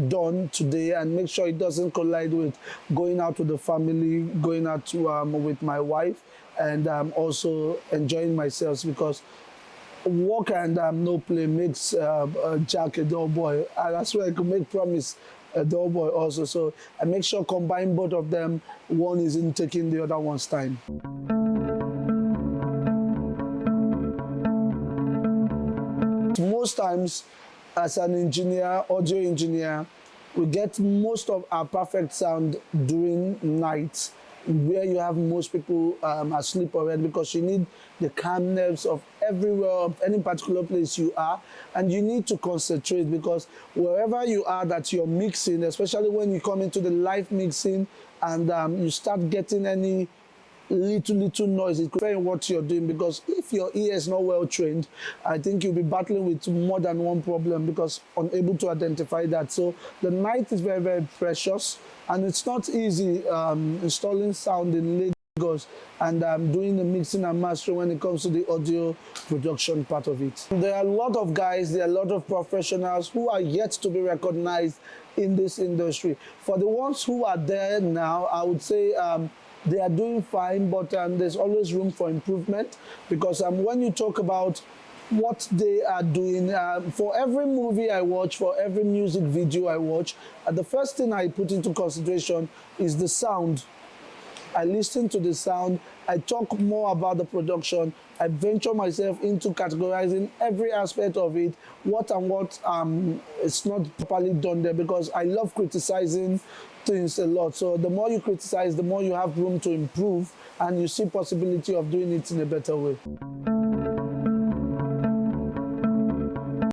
done today and make sure it doesn't collide with going out with the family, going out to, with my wife, and also enjoying myself, because work and no play makes Jack a dull boy. And that's where I could make Promise a dull boy also. So I make sure combine both of them. One isn't taking the other one's time. Most times, as an engineer, audio engineer, we get most of our perfect sound during night, where you have most people asleep already, because you need the calmness of everywhere, of any particular place you are, and you need to concentrate, because wherever you are that you're mixing, especially when you come into the live mixing and you start getting any little noise, it could affect what you're doing, because if your ear is not well trained, I think you'll be battling with more than one problem, because unable to identify that. So the night is very, very precious, and it's not easy installing sound in Lagos and doing the mixing and mastering when it comes to the audio production part of it. There are a lot of guys, there are a lot of professionals who are yet to be recognized in this industry. For the ones who are there now, I would say they are doing fine, but there's always room for improvement, because when you talk about what they are doing, for every movie I watch, for every music video I watch, the first thing I put into consideration is the sound. I listen to the sound, I talk more about the production, I venture myself into categorizing every aspect of it, what is not properly done there, because I love criticizing things a lot. So the more you criticize, the more you have room to improve, and you see possibility of doing it in a better way.